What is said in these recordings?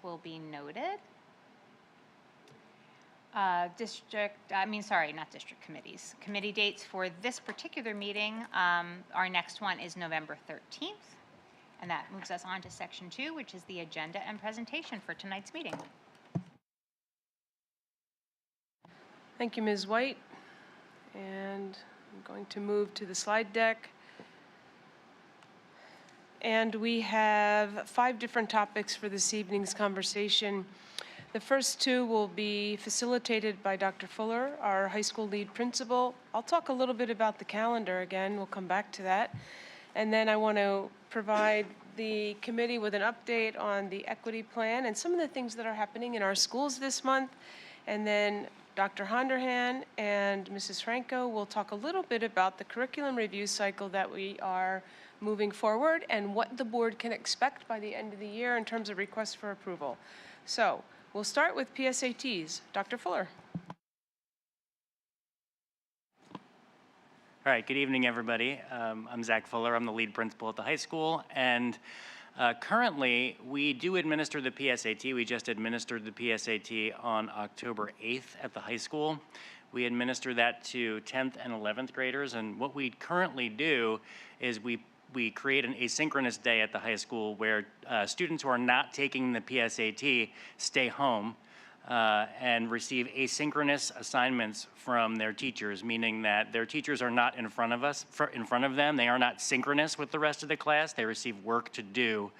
will be noted. Not district committees. Committee dates for this particular meeting, our next one is November 13th. And that moves us on to section 2, which is the agenda and presentation for tonight's meeting. Thank you, Ms. White. And I'm going to move to the slide deck. And we have 5 different topics for this evening's conversation. The first 2 will be facilitated by Dr. Fuller, our high school lead principal. I'll talk a little bit about the calendar again. We'll come back to that. And then I want to provide the committee with an update on the equity plan and some of the things that are happening in our schools this month. And then Dr. Honderhan and Mrs. Franco will talk a little bit about the curriculum review cycle that we are moving forward and what the board can expect by the end of the year in terms of requests for approval. So we'll start with PSATs. Dr. Fuller. All right, good evening, everybody. I'm Zach Fuller. I'm the lead principal at the high school, and currently we do administer the PSAT. We just administered the PSAT on October 8th at the high school. We administer that to 10th and 11th graders, and what we currently do is we create an asynchronous day at the high school where students who are not taking the PSAT stay home and receive asynchronous assignments from their teachers, meaning that their teachers are not in front of them. They are not synchronous with the rest of the class. They receive work to do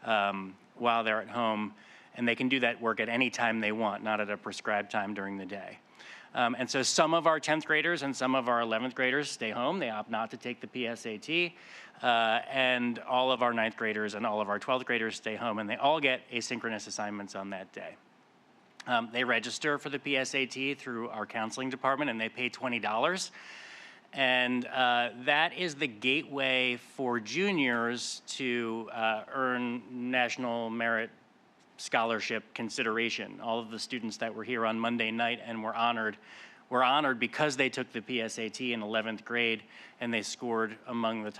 while they're at home, and they can do that work at any time they want, not at a prescribed time during the day. And so some of our 10th graders and some of our 11th graders stay home. They opt not to take the PSAT. And all of our 9th graders and all of our 12th graders stay home, and they all get asynchronous assignments on that day. They register for the PSAT through our counseling department, and they pay $20. And that is the gateway for juniors to earn National Merit Scholarship consideration. All of the students that were here on Monday night and were honored because they took the PSAT in 11th grade, and they scored among the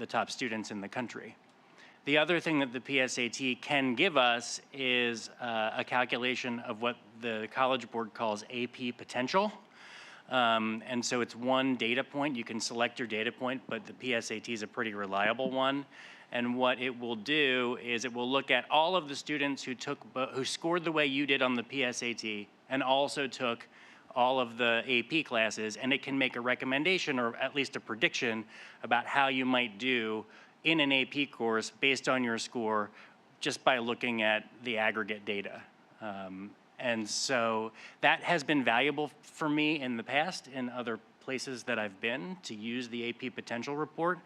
top students in the country. The other thing that the PSAT can give us is a calculation of what the College Board calls AP potential. And so it's one data point. You can select your data point, but the PSAT is a pretty reliable one. And what it will do is it will look at all of the students who scored the way you did on the PSAT and also took all of the AP classes, and it can make a recommendation or at least a prediction about how you might do in an AP course based on your score just by looking at the aggregate data. And so that has been valuable for me in the past in other places that I've been to use the AP potential report,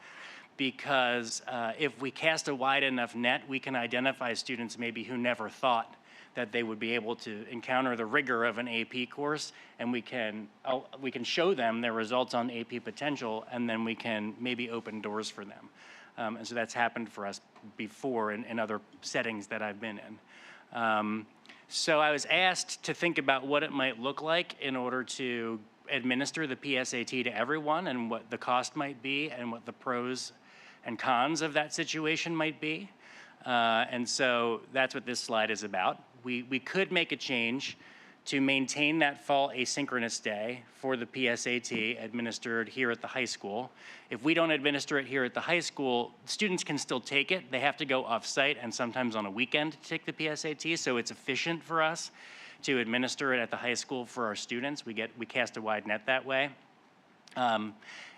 because if we cast a wide enough net, we can identify students maybe who never thought that they would be able to encounter the rigor of an AP course, and we can show them their results on AP potential, and then we can maybe open doors for them. And so that's happened for us before in other settings that I've been in. So I was asked to think about what it might look like in order to administer the PSAT to everyone, and what the cost might be, and what the pros and cons of that situation might be. And so that's what this slide is about. We could make a change to maintain that fall asynchronous day for the PSAT administered here at the high school. If we don't administer it here at the high school, students can still take it. They have to go off-site and sometimes on a weekend to take the PSAT, so it's efficient for us to administer it at the high school for our students. We cast a wide net that way.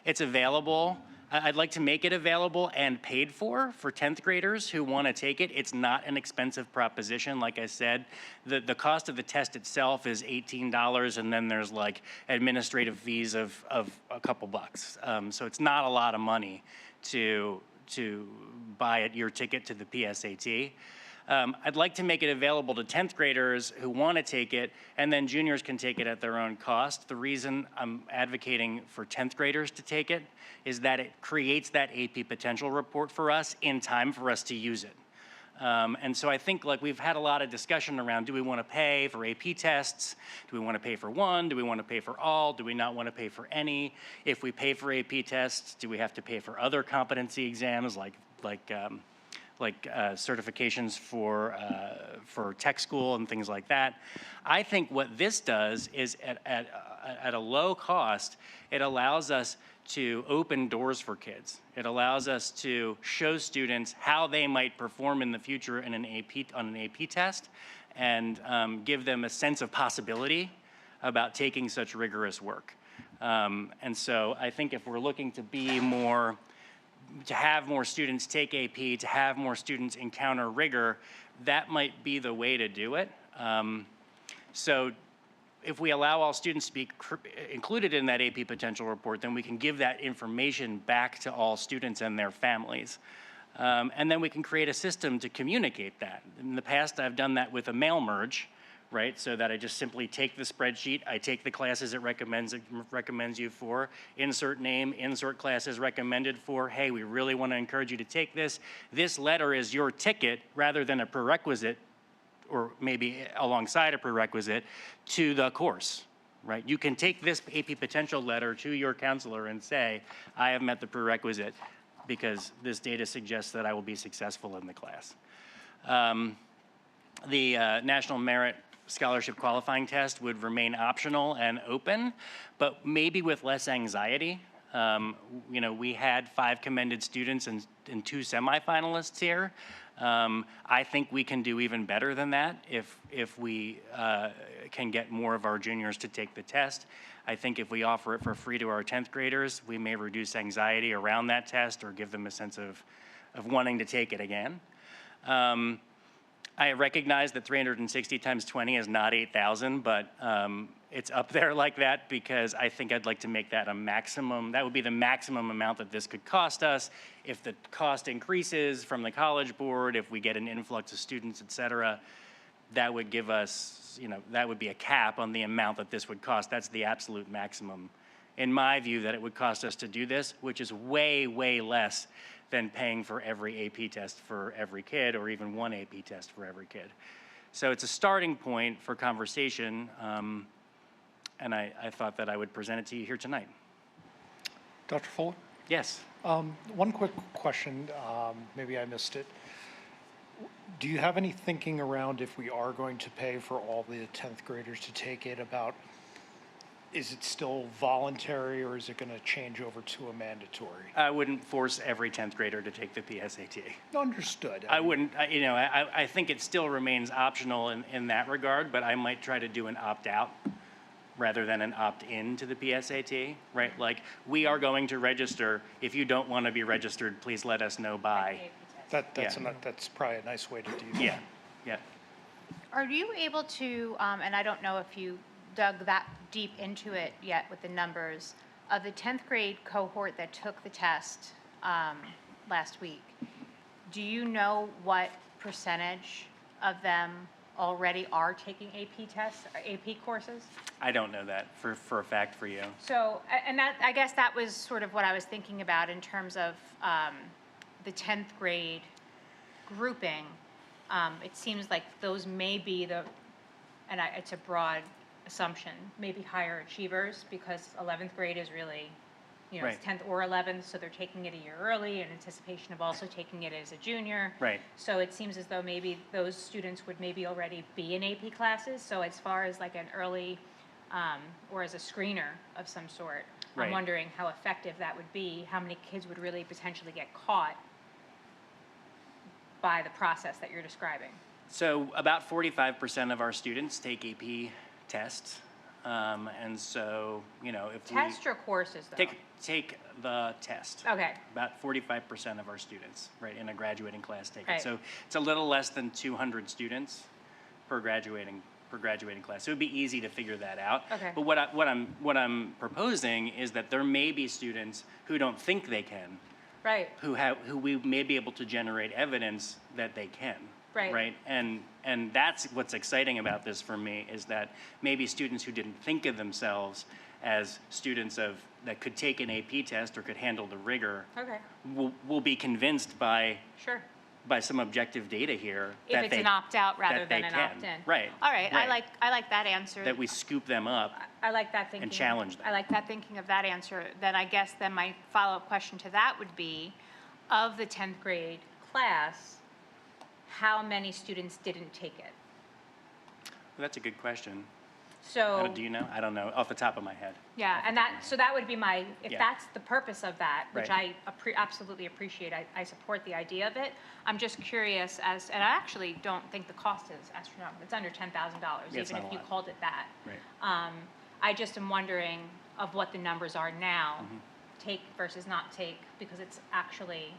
It's available. I'd like to make it available and paid for 10th graders who want to take it. It's not an expensive proposition. Like I said, the cost of the test itself is $18, and then there's like administrative fees of a couple bucks. So it's not a lot of money to buy your ticket to the PSAT. I'd like to make it available to 10th graders who want to take it, and then juniors can take it at their own cost. The reason I'm advocating for 10th graders to take it is that it creates that AP potential report for us in time for us to use it. And so I think like we've had a lot of discussion around, do we want to pay for AP tests? Do we want to pay for one? Do we want to pay for all? Do we not want to pay for any? If we pay for AP tests, do we have to pay for other competency exams like certifications for tech school and things like that. I think what this does is at a low cost, it allows us to open doors for kids. It allows us to show students how they might perform in the future in on an AP test, and give them a sense of possibility about taking such rigorous work. And so I think if we're looking to have more students take AP, to have more students encounter rigor, that might be the way to do it. So if we allow all students to be included in that AP potential report, then we can give that information back to all students and their families. And then we can create a system to communicate that. In the past, I've done that with a mail merge, right? So that I just simply take the spreadsheet, I take the classes it recommends you for, insert name, insert classes recommended for, hey, we really want to encourage you to take this. This letter is your ticket rather than a prerequisite, or maybe alongside a prerequisite, to the course, right? You can take this AP potential letter to your counselor and say, I have met the prerequisite because this data suggests that I will be successful in the class. The National Merit Scholarship Qualifying Test would remain optional and open, but maybe with less anxiety. We had 5 commended students and 2 semifinalists here. I think we can do even better than that if we can get more of our juniors to take the test. I think if we offer it for free to our 10th graders, we may reduce anxiety around that test or give them a sense of wanting to take it again. I recognize that 360 times 20 is not 8,000, but it's up there like that because I think I'd like to make that a maximum. That would be the maximum amount that this could cost us. If the cost increases from the College Board, if we get an influx of students, et cetera, that would give us, that would be a cap on the amount that this would cost. That's the absolute maximum, in my view, that it would cost us to do this, which is way, way less than paying for every AP test for every kid, or even one AP test for every kid. So it's a starting point for conversation, and I thought that I would present it to you here tonight. Dr. Fuller? Yes. One quick question, maybe I missed it. Do you have any thinking around if we are going to pay for all the 10th graders to take it about, is it still voluntary or is it going to change over to a mandatory? I wouldn't force every 10th grader to take the PSAT. Understood. I wouldn't, I think it still remains optional in that regard, but I might try to do an opt-out rather than an opt-in to the PSAT, right? Like, we are going to register. If you don't want to be registered, please let us know by. That's probably a nice way to do that. Yeah. Are you able to, and I don't know if you dug that deep into it yet with the numbers, of the 10th grade cohort that took the test last week, do you know what percentage of them already are taking AP tests, or AP courses? I don't know that for a fact for you. So, and that, I guess that was sort of what I was thinking about in terms of the 10th grade grouping. It seems like those may be it's a broad assumption, maybe higher achievers, because 11th grade is really, Right. it's 10th or 11th, so they're taking it a year early in anticipation of also taking it as a junior. Right. So it seems as though maybe those students would maybe already be in AP classes. So as far as like an early, or as a screener of some sort, Right. I'm wondering how effective that would be, how many kids would really potentially get caught by the process that you're describing. So about 45% of our students take AP tests. And so, if Test or courses, though? take the test. Okay. About 45% of our students, right, in a graduating class take Right. it. So it's a little less than 200 students per graduating class. So it would be easy to figure that out. Okay. But what I'm proposing is that there may be students who don't think they can, Right. who we may be able to generate evidence that they can. Right. Right. And that's what's exciting about this for me, is that maybe students who didn't think of themselves as students that could take an AP test or could handle the rigor Okay. will be convinced by Sure. some objective data here. If it's an opt-out rather that than they an can. opt-in. Right. All right. Right. I like that answer. That we scoop them up. I like that thinking. challenge them. I like that thinking of that answer. Then I guess then my follow-up question to that would be, of the 10th grade class, how many students didn't take it. That's a good question. So. Do you know? I don't know off the top of my head. Yeah, and that, so that would be my, if Yeah. that's the purpose of that, which Right. I absolutely appreciate, I support the idea of it. I'm just curious as, and I actually don't think the cost is astronomical. It's under $10,000, Yeah, it's even not if a you lot. called it that. Right. I just am wondering of what the numbers are now, Mm-hmm. take versus not take, because it's actually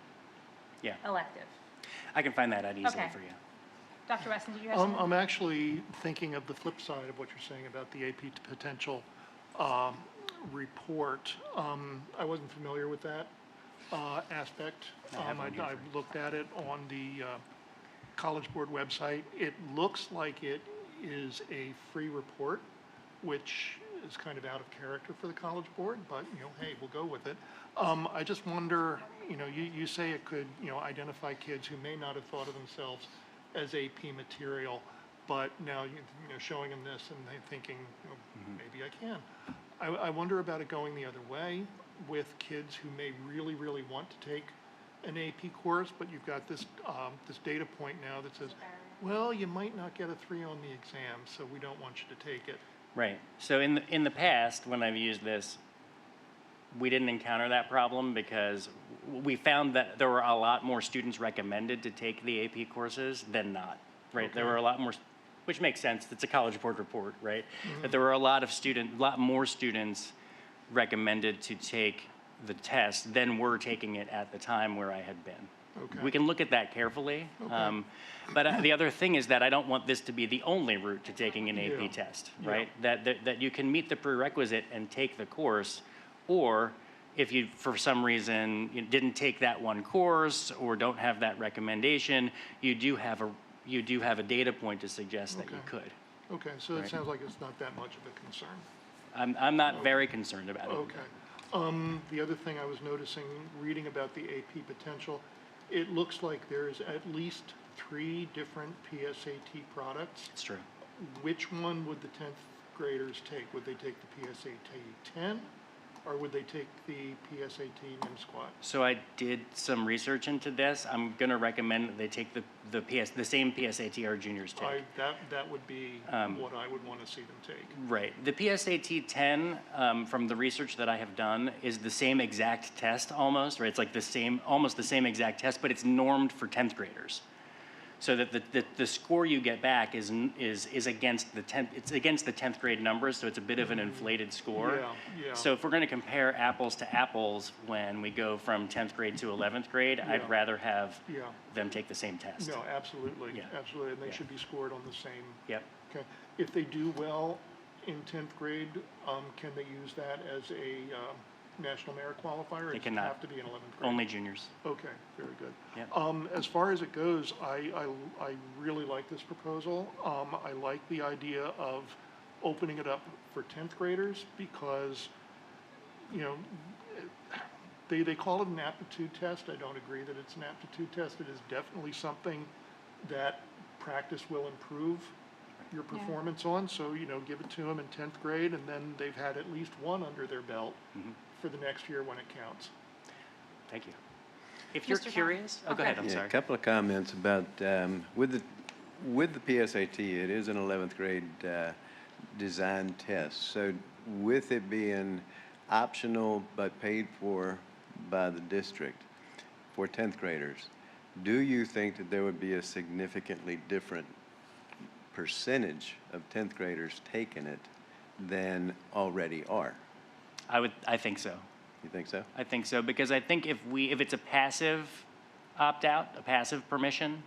Yeah. elective. I can find that out easily Okay. for you. Dr. Weston, did you have something? I'm actually thinking of the flip side of what you're saying about the AP potential report. I wasn't familiar with that aspect. I have one here I for you. looked at it on the College Board website. It looks like it is a free report, which is kind of out of character for the College Board, but, hey, we'll go with it. I just wonder, you say it could, identify kids who may not have thought of themselves as AP material, but now, showing them this and they thinking, maybe I can. I wonder about it going the other way with kids who may really, really want to take an AP course, but you've got this, this data point now that says, well, you might not get a 3 on the exam, so we don't want you to take it. Right. So in the past, when I've used this, we didn't encounter that problem because we found that there were a lot more students recommended to take the AP courses than not. Right. There were a lot more, which makes sense. It's a College Board report, right? That there were a lot more students recommended to take the test than were taking it at the time where I had been. Okay. We can look at that carefully. But the other thing is that I don't want this to be the only route to taking an AP Yeah. test, Yeah. right? That you can meet the prerequisite and take the course, or if you, for some reason, you didn't take that one course or don't have that recommendation, you do have a data point to suggest that you Okay. could. Okay, so it Right. sounds like it's not that much of a concern. I'm not very concerned about it. Okay. The other thing I was noticing, reading about the AP potential, it looks like there's at least 3 different PSAT products. It's true. Which one would the 10th graders take? Would they take the PSAT 10, or would they take the PSAT NIM Squat? So I did some research into this. I'm going to recommend that they take the same PSAT our juniors take. That would be what I would want to see them take. Right. The PSAT 10, from the research that I have done, is the same exact test almost, right? It's like almost the same exact test, but it's normed for 10th graders. So that the score you get back is against the 10th grade numbers, so it's a bit of an inflated score. Yeah. So if we're going to compare apples to apples when we go from 10th grade to 11th grade, I'd Yeah. rather have Yeah. them take the same test. No, absolutely, Yeah. absolutely, and they Yeah. should be scored on the same. Yep. Okay. If they do well in 10th grade, can they use that as a national merit qualifier? Or They does it cannot. have to be in 11th grade? Only juniors. Okay, very good. Yep. As far as it goes, I really like this proposal. I like the idea of opening it up for 10th graders because, they call it an aptitude test. I don't agree that it's an aptitude test. It is definitely something that practice will improve your performance on. So, give it to them in 10th grade, and then they've had at least one under their belt for the next year when it counts. Thank you. If you're Mr. Brown. curious, go ahead. I'm Yeah, sorry. a couple of comments about, with the PSAT, it is an 11th grade design test. So with it being optional but paid for by the district for 10th graders, do you think that there would be a significantly different percentage of 10th graders taking it than already are? I think so. You think so? I think so, because I think if it's a passive opt-out, a passive permission,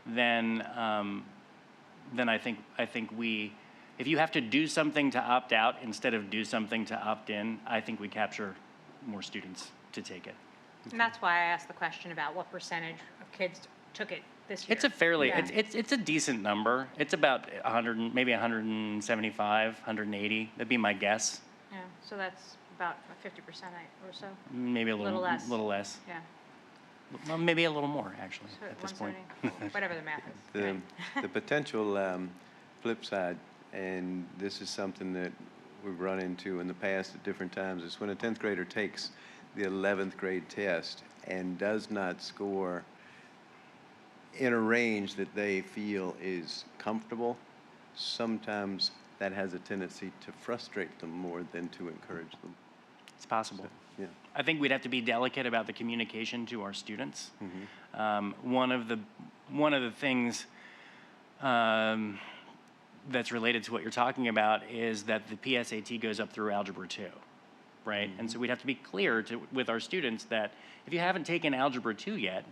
then I think if you have to do something to opt out instead of do something to opt in, I think we capture more students to take it. And that's why I asked the question about what percentage of kids took it this year. It's a fairly, Yeah. it's a decent number. It's about 100, maybe 175, 180. That'd be my guess. Yeah, so that's about 50% or so, Maybe a Little less. little less. yeah. Well, maybe a little more actually So at this point. 170, whatever the math is. The, right. the potential flip side, and this is something that we've run into in the past at different times, is when a 10th grader takes the 11th grade test and does not score in a range that they feel is comfortable, sometimes that has a tendency to frustrate them more than to encourage them. It's possible. Yeah. I think we'd have to be delicate about the communication to our students. One of the things that's related to what you're talking about is that the PSAT goes up through Algebra 2, right? And so we'd have to be clear with our students that if you haven't taken Algebra 2 yet,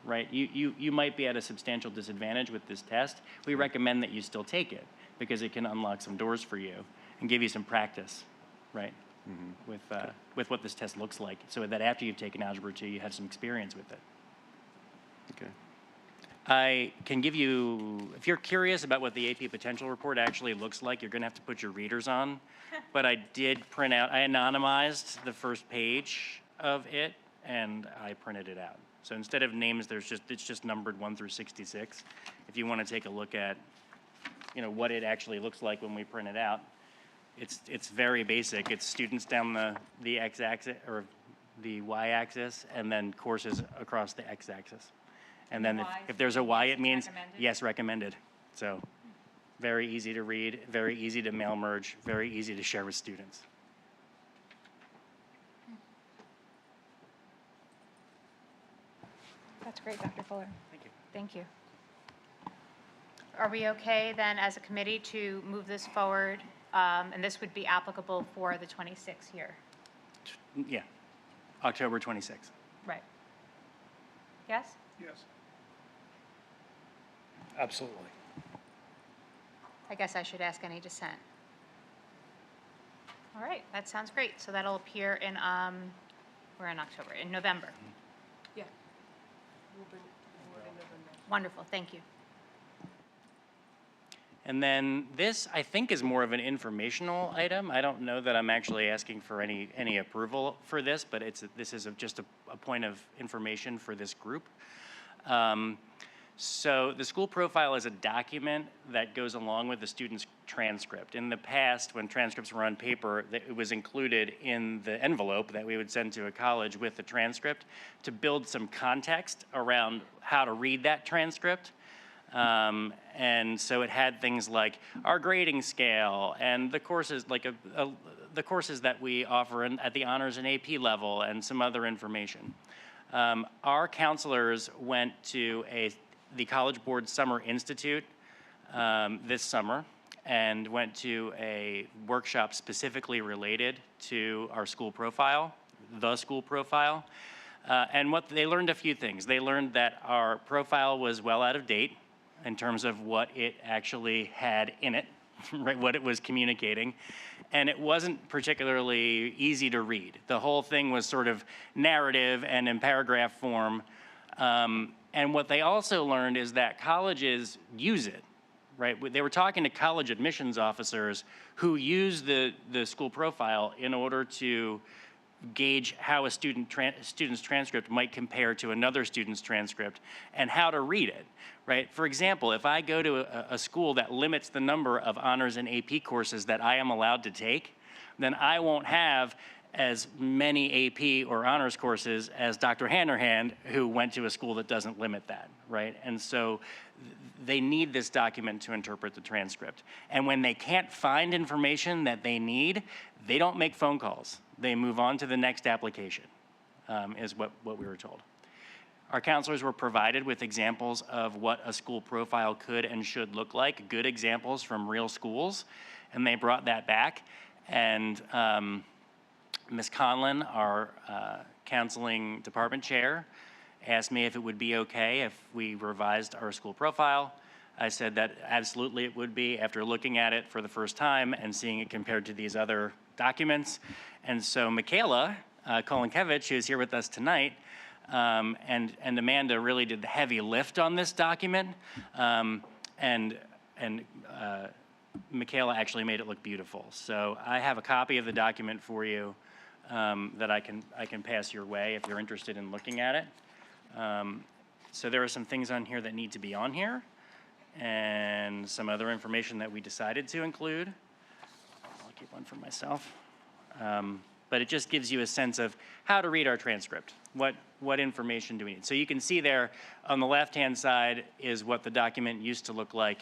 right, you might be at a substantial disadvantage with this test. We recommend that you still take it because it can unlock some doors for you and give you some practice, right, with what this test looks like, so that after you've taken Algebra 2, you have some experience with it. Okay. I can give you, if you're curious about what the AP Potential Report actually looks like, you're going to have to put your readers on. But I did print out, I anonymized the first page of it, and I printed it out. So instead of names, it's just numbered 1 through 66. If you want to take a look at, what it actually looks like when we print it out, it's very basic. It's students down the x-axis or the y-axis, and then courses across the x-axis. And then if there's a Y, it means recommended? yes, recommended. So very easy to read, very easy to mail merge, very easy to share with students. That's great, Dr. Fuller. Thank you. Thank you. Are we okay then as a committee to move this forward? And this would be applicable for the 26th year? Yeah, October 26th. Right. Yes? Yes. Absolutely. I guess I should ask any dissent. All right, that sounds great. So that'll appear in, we're in October, in November. Yeah. Wonderful, thank you. And then this, I think, is more of an informational item. I don't know that I'm actually asking for any approval for this, but this is just a point of information for this group. So the school profile is a document that goes along with the student's transcript. In the past, when transcripts were on paper, it was included in the envelope that we would send to a college with the transcript to build some context around how to read that transcript. And so it had things like our grading scale and the courses, like the courses that we offer at the honors and AP level, and some other information. Our counselors went to the College Board Summer Institute this summer and went to a workshop specifically related to our school profile, the school profile. And what they learned a few things. They learned that our profile was well out of date in terms of what it actually had in it, right, what it was communicating. And it wasn't particularly easy to read. The whole thing was sort of narrative and in paragraph form. And what they also learned is that colleges use it, right? They were talking to college admissions officers who use the school profile in order to gauge how a student's transcript might compare to another student's transcript and how to read it, right? For example, if I go to a school that limits the number of honors and AP courses that I am allowed to take, then I won't have as many AP or honors courses as Dr. Hannerhand, who went to a school that doesn't limit that, right? And so they need this document to interpret the transcript. And when they can't find information that they need, they don't make phone calls. They move on to the next application, is what we were told. Our counselors were provided with examples of what a school profile could and should look like, good examples from real schools, and they brought that back. And Ms. Conlon, our counseling department chair, asked me if it would be okay if we revised our school profile. I said that absolutely it would be, after looking at it for the first time and seeing it compared to these other documents. And so Michaela Kolinkevich, who's here with us tonight, and Amanda really did the heavy lift on this document. And Michaela actually made it look beautiful. So I have a copy of the document for you that I can pass your way if you're interested in looking at it. So there are some things on here that need to be on here, and some other information that we decided to include. I'll keep one for myself. but it just gives you a sense of how to read our transcript. What information do we need? So you can see there on the left-hand side is what the document used to look like.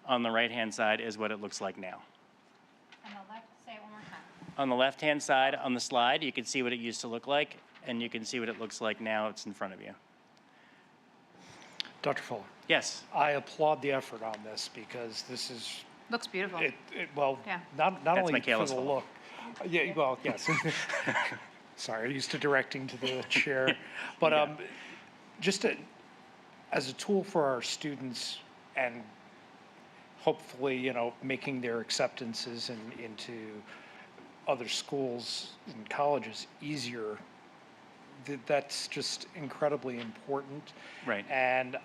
On the right-hand side is what it looks like now. On the left, say it one more time. On the left-hand side on the slide, you can see what it used to look like, and you can see what it looks like now it's in front of you. Dr. Fuller, Yes. I applaud the effort on this because this is, Looks beautiful. well, Yeah. not That's only for Michaela's the fault. look. Yeah, well, yes. Sorry, used to directing to the chair. But just as a tool for our students and hopefully, making their acceptances into other schools and colleges easier, that's just incredibly important. Right. And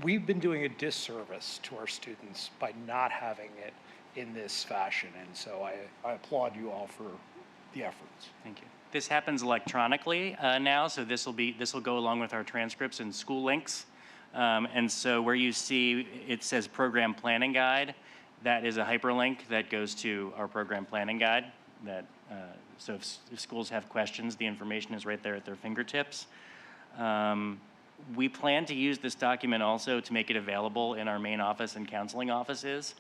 we've been doing a disservice to our students by not having it in this fashion. And so I applaud you all for the efforts. Thank you. This happens electronically now, so this will go along with our transcripts and school links. And so where you see it says program planning guide, that is a hyperlink that goes to our program planning guide. So if schools have questions, the information is right there at their fingertips. We plan to use this document also to make it available in our main office and counseling offices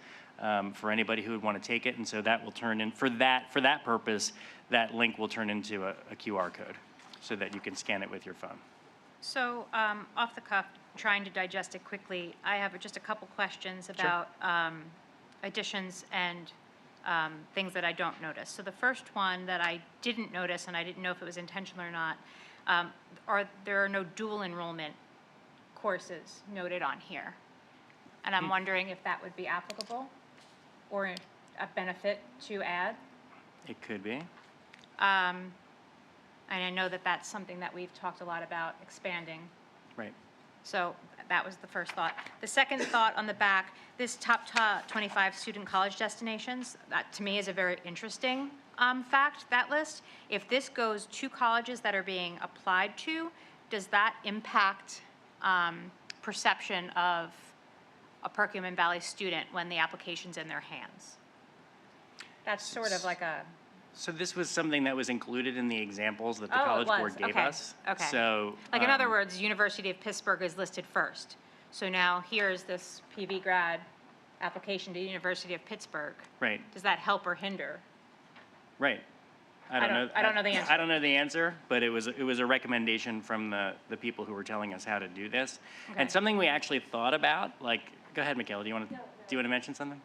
for anybody who would want to take it. And so that will turn in, for that purpose, that link will turn into a QR code so that you can scan it with your phone. So, off the cuff, trying to digest it quickly, I have just a couple questions about additions and things that I don't notice. So the first one that I didn't notice, and I didn't know if it was intentional or not, there are no dual enrollment courses noted on here. And I'm wondering if that would be applicable or a benefit to add. It could be. And I know that that's something that we've talked a lot about expanding. Right. So that was the first thought. The second thought on the back, this top 25 student college destinations, that to me is a very interesting fact, that list. If this goes to colleges that are being applied to, does that impact perception of a Perkiomen Valley student when the application's in their hands? That's sort of like a... So this was something that was included in the examples that the Oh, it College was. Board gave Okay. us. Okay. So. Like, in other words, University of Pittsburgh is listed first. So now here's this PV grad application to University of Pittsburgh. Right, Does that help or hinder? right. I don't know the answer. I don't know the answer, but it was a recommendation from the people who were telling us how to do this. Okay. And something we actually thought about, like, go ahead, Michaela, do you want to mention something?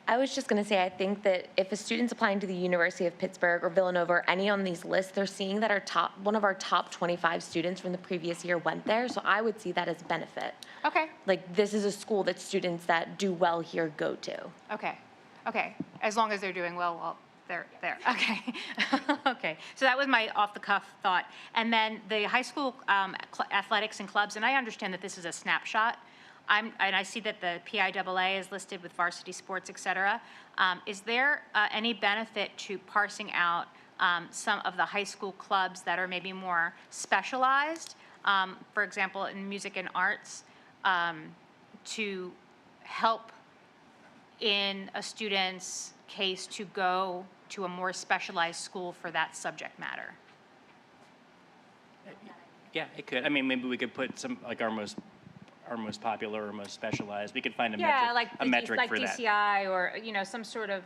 I was just going to say, I think that if a student's applying to the University of Pittsburgh or Villanova or any on these lists, they're seeing that one of our top 25 students from the previous year went there. So I would see that as a benefit. Okay, Like, this is a school that students that do well here go to. okay. As long as they're doing well, they're there. Okay. Okay. So that was my off-the-cuff thought. And then the high school athletics and clubs, and I understand that this is a snapshot. And I see that the PIAA is listed with varsity sports, et cetera. Is there any benefit to parsing out some of the high school clubs that are maybe more specialized, for example, in music and arts, to help in a student's case to go to a more specialized school for that subject matter? Yeah, it could. I mean, maybe we could put some, like, our most popular or most specialized. We could find a metric for that. DCI or, some sort of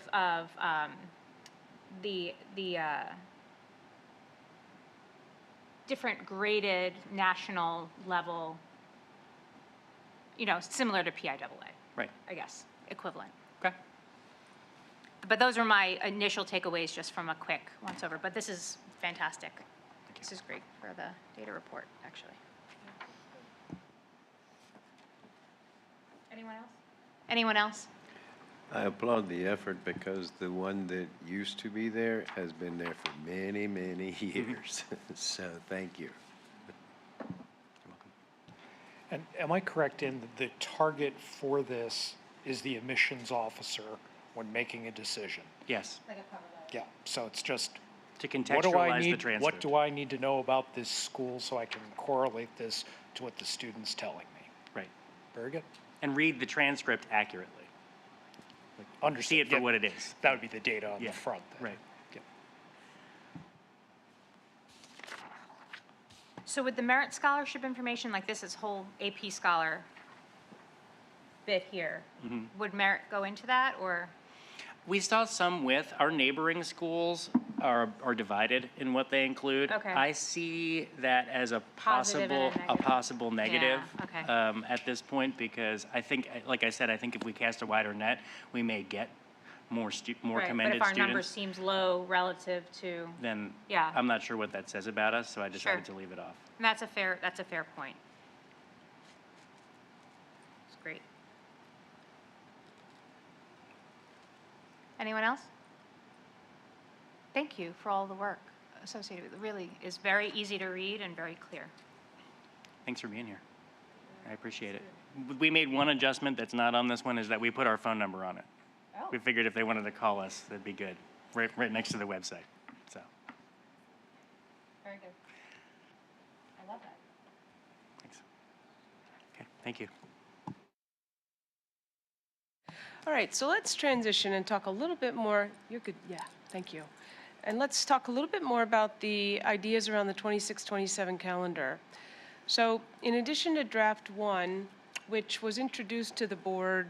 the different graded national level, similar to PIAA. Right. I guess, equivalent. Okay. But those are my initial takeaways just from a quick once-over. But this is fantastic. This is great for the data report, actually. Anyone else? Anyone else? I applaud the effort because the one that used to be there has been there for many, many years. So thank you. And am I correct in that the target for this is the admissions officer when making a decision? Yes, Yeah, so it's just, to what do I contextualize the need, transcript. what do I need to know about this school so I can correlate this to what the student's telling me? Right. Very good. And read the transcript accurately. Understood. see it for Yeah. what it is. That would be the data on Yeah, the front. then. right. Yep. So with the merit scholarship information, like this whole AP Scholar bit here, would merit go into that, or? We saw some with our neighboring schools are divided in what they include. Okay. I see that as a Positive and a possible negative. negative Yeah, okay. at this point, because I think, like I said, I think if we cast a wider net, we may get more Right, commended but if our number students. seems low relative to, Then Yeah. I'm not sure what that says about us, so I decided Sure. to leave it off. and that's a fair point. It's great. Anyone else? Thank you for all the work associated with it. Really is very easy to read and very clear. Thanks for being here. I appreciate it. We made one adjustment that's not on this one, is that we put our phone number on it. Oh. We figured if they wanted to call us, that'd be good, right next to the website, so. Very good. I love that. Thanks. Okay, thank you. All right, so let's transition and talk a little bit more. You're good, yeah, thank you. And let's talk a little bit more about the ideas around the 26-27 calendar. So in addition to draft one, which was introduced to the board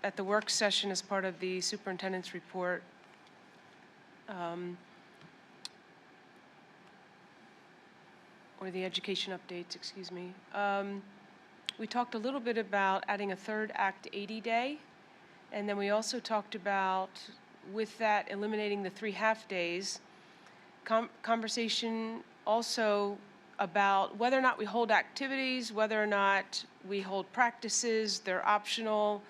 at the work session as part of the superintendent's report, or the education updates, excuse me, we talked a little bit about adding a third Act 80 day. And then we also talked about, with that, eliminating the 3 half-days. Conversation also about whether or not we hold activities, whether or not we hold practices, they're optional,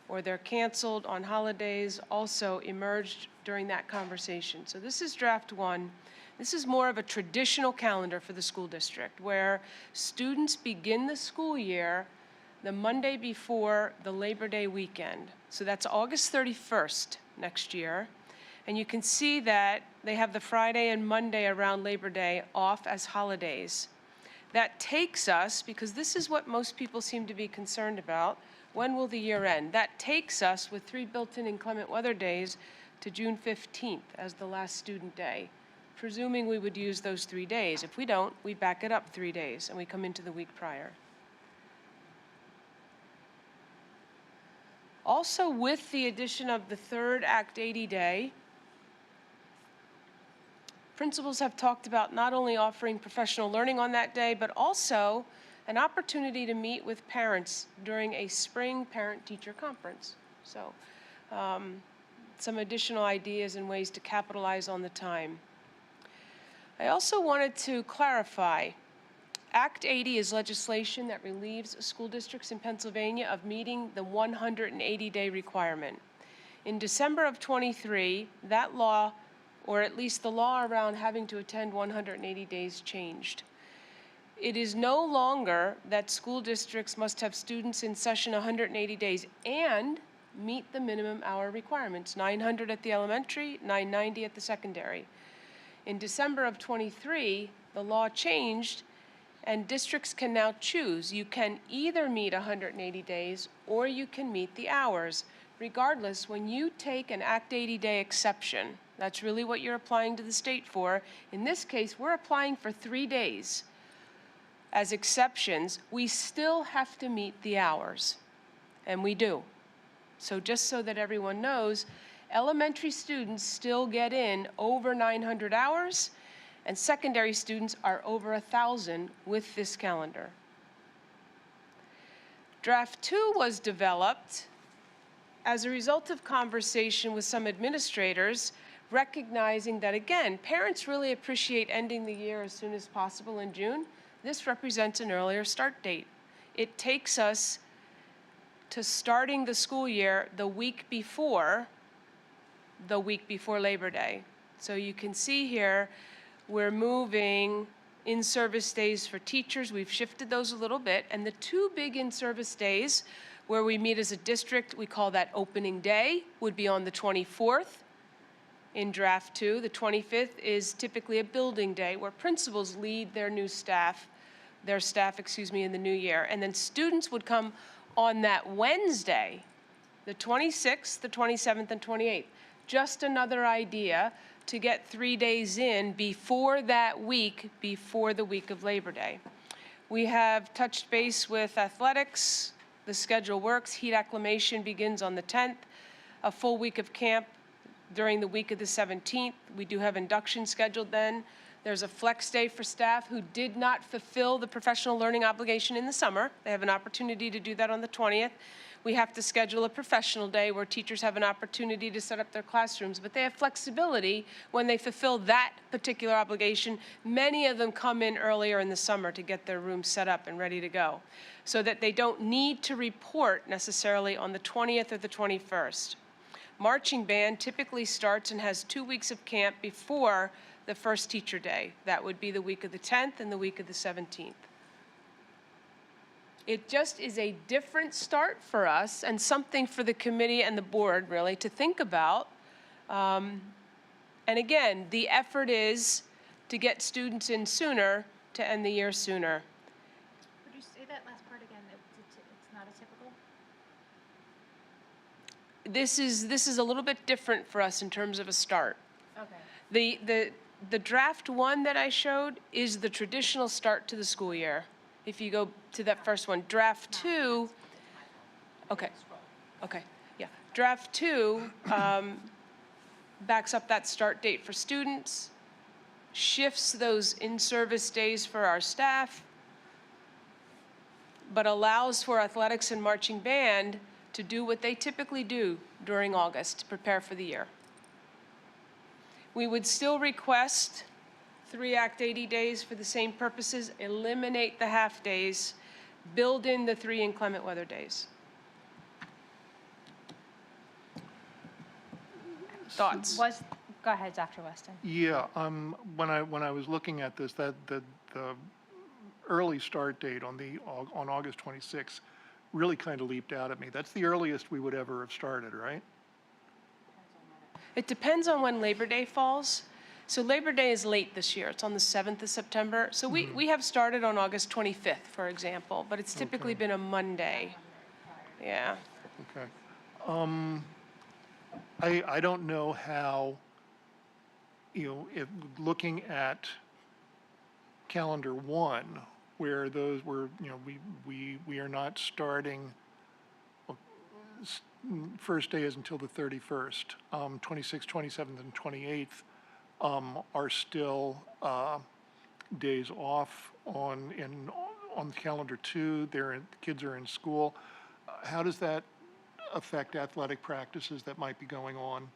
or they're canceled on holidays, also emerged during that conversation. So this is draft one. This is more of a traditional calendar for the school district, where students begin the school year the Monday before the Labor Day weekend. So that's August 31st next year. And you can see that they have the Friday and Monday around Labor Day off as holidays. That takes us, because this is what most people seem to be concerned about, when will the year end? That takes us, with 3 built-in inclement weather days, to June 15th as the last student day, presuming we would use those 3 days. If we don't, we back it up 3 days and we come into the week prior. Also, with the addition of the third Act 80 day, principals have talked about not only offering professional learning on that day, but also an opportunity to meet with parents during a spring parent-teacher conference. So, some additional ideas and ways to capitalize on the time. I also wanted to clarify, Act 80 is legislation that relieves school districts in Pennsylvania of meeting the 180-day requirement. In December of '23, that law, or at least the law around having to attend 180 days, changed. It is no longer that school districts must have students in session 180 days and meet the minimum hour requirements, 900 at the elementary, 990 at the secondary. In December of '23, the law changed, and districts can now choose. You can either meet 180 days or you can meet the hours. Regardless, when you take an Act 80 day exception, that's really what you're applying to the state for. In this case, we're applying for 3 days as exceptions. We still have to meet the hours, and we do. So just so that everyone knows, elementary students still get in over 900 hours, and secondary students are over 1,000 with this calendar. Draft 2 was developed as a result of conversation with some administrators, recognizing that, again, parents really appreciate ending the year as soon as possible in June. This represents an earlier start date. It takes us to starting the school year the week before Labor Day. So you can see here, we're moving in-service days for teachers. We've shifted those a little bit. And the 2 big in-service days where we meet as a district, we call that opening day, would be on the 24th in draft 2. The 25th is typically a building day where principals lead their staff, in the new year. And then students would come on that Wednesday the 26th, the 27th, and 28th. Just another idea to get 3 days in before that week, before the week of Labor Day. We have touched base with athletics. The schedule works. Heat acclimation begins on the 10th. A full week of camp during the week of the 17th. We do have induction scheduled then. There's a flex day for staff who did not fulfill the professional learning obligation in the summer. They have an opportunity to do that on the 20th. We have to schedule a professional day where teachers have an opportunity to set up their classrooms, but they have flexibility when they fulfill that particular obligation. Many of them come in earlier in the summer to get their rooms set up and ready to go, so that they don't need to report necessarily on the 20th or the 21st. Marching band typically starts and has 2 weeks of camp before the first teacher day. That would be the week of the 10th and the week of the 17th. It just is a different start for us and something for the committee and the board really to think about. And again, the effort is to get students in sooner to end the year sooner. Would you say that last part again? It's not a typical? This is a little bit different for us in terms of a start. Okay. The draft one that I showed is the traditional start to the school year. If you go to that first one, draft two, okay, yeah. Draft two backs up that start date for students, shifts those in-service days for our staff, but allows for athletics and marching band to do what they typically do during August to prepare for the year. We would still request 3 Act 80 days for the same purposes, eliminate the half days, build in the 3 inclement weather days. Thoughts? Go ahead, Dr. Weston. Yeah, when I was looking at this, the early start date on August 26th really kind of leaped out at me. That's the earliest we would ever have started, right? It depends on when Labor Day falls. So Labor Day is late this year. It's on the 7th of September. So we have started on August 25th, for example, but it's typically been a Monday. Yeah. Okay. I don't know how, if looking at calendar one, where those were, we are not starting, first day is until the 31st. 26th, 27th, and 28th are still days off on calendar two. Kids are in school. How does that affect athletic practices that might be going on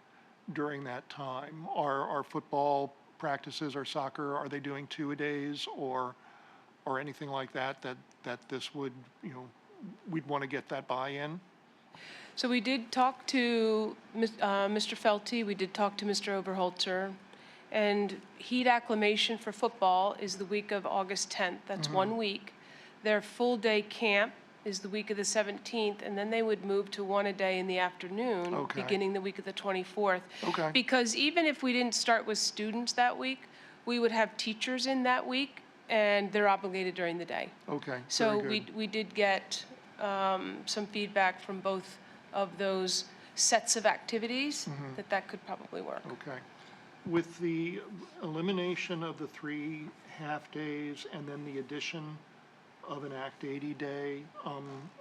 during that time? Are football practices or soccer, are they doing 2-a-days or anything like that this would, we'd want to get that buy-in? So we did talk to Mr. Felty, we did talk to Mr. Oberholzer, and heat acclimation for football is the week of August 10th. That's 1 week. Their full-day camp is the week of the 17th, and then they would move to 1 a day in the afternoon, Okay. beginning the week of the 24th. Okay. Because even if we didn't start with students that week, we would have teachers in that week, and they're obligated during the day. Okay, So very good. we did get some feedback from both of those sets of activities that could probably work. Okay. With the elimination of the 3 half-days and then the addition of an Act 80 day,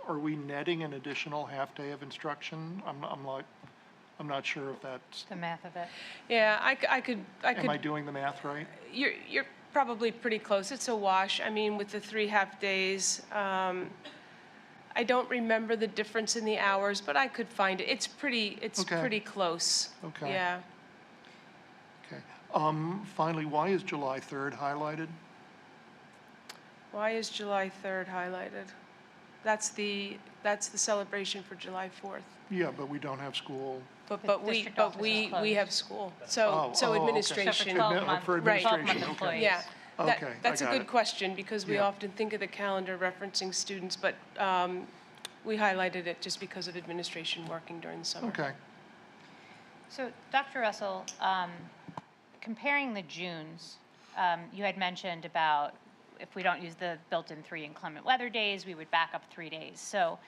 are we netting an additional half-day of instruction? I'm not sure if that's, The math of it. Yeah, I could. am I doing the math right? You're probably pretty close. It's a wash. I mean, with the 3 half-days, I don't remember the difference in the hours, but I could find it. It's pretty Okay. close. Okay. Yeah. Okay. Finally, why is July 3rd highlighted? Why is July 3rd highlighted? That's the celebration for July 4th. Yeah, but we don't have school. But The we district office is we closed. have school. Oh, So oh, okay. administration. For Right. administration, 12-month okay. employees. Yeah. Okay, That's I a got good it. question because we Yeah. often think of the calendar referencing students, but we highlighted it just because of administration working during the summer. Okay. So, Dr. Russell, comparing the Junes, you had mentioned about if we don't use the built-in 3 inclement weather days, we would back up 3 days. So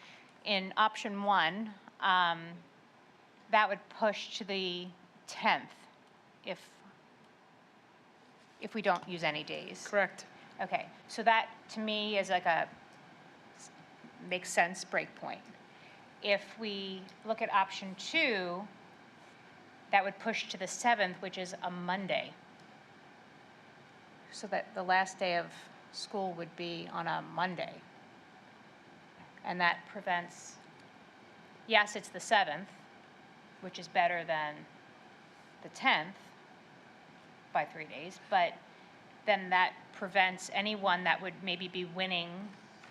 in option 1, that would push to the 10th if we don't use any days. Correct. Okay, so that to me is like makes sense break point. If we look at option 2, that would push to the 7th, which is a Monday. So that the last day of school would be on a Monday. And that prevents, yes, it's the 7th, which is better than the 10th by 3 days, but then that prevents anyone that would maybe be winning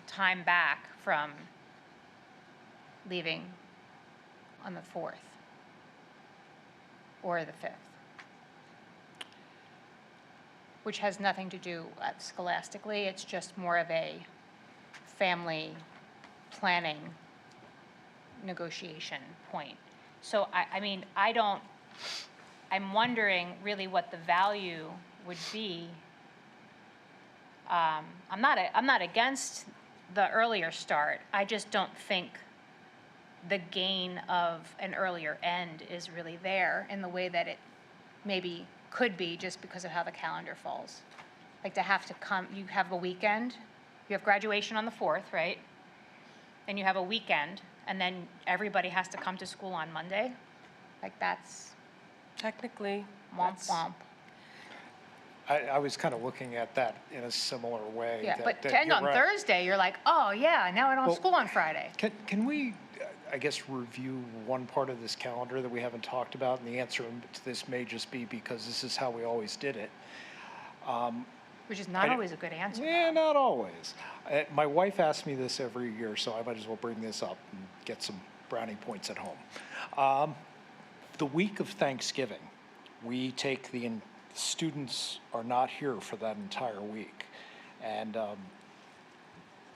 time back from leaving on the 4th or the 5th, which has nothing to do scholastically. It's just more of a family planning negotiation point. So I mean, I'm wondering really what the value would be. I'm not against the earlier start. I just don't think the gain of an earlier end is really there in the way that it maybe could be just because of how the calendar falls. Like to have to come, you have a weekend, you have graduation on the 4th, right? And you have a weekend, and then everybody has to come to school on Monday. Like that's Technically, womp womp. I was kind of looking at that in a similar way. Yeah, but that to end you're on right. Thursday, you're like, oh yeah, now I don't have Well, school on Friday. Can we, I guess, review one part of this calendar that we haven't talked about? And the answer to this may just be because this is how we always did it. Which is not I- always a good answer. Yeah, not always. My wife asks me this every year, so I might as well bring this up and get some brownie points at home. The week of Thanksgiving, we take students are not here for that entire week. And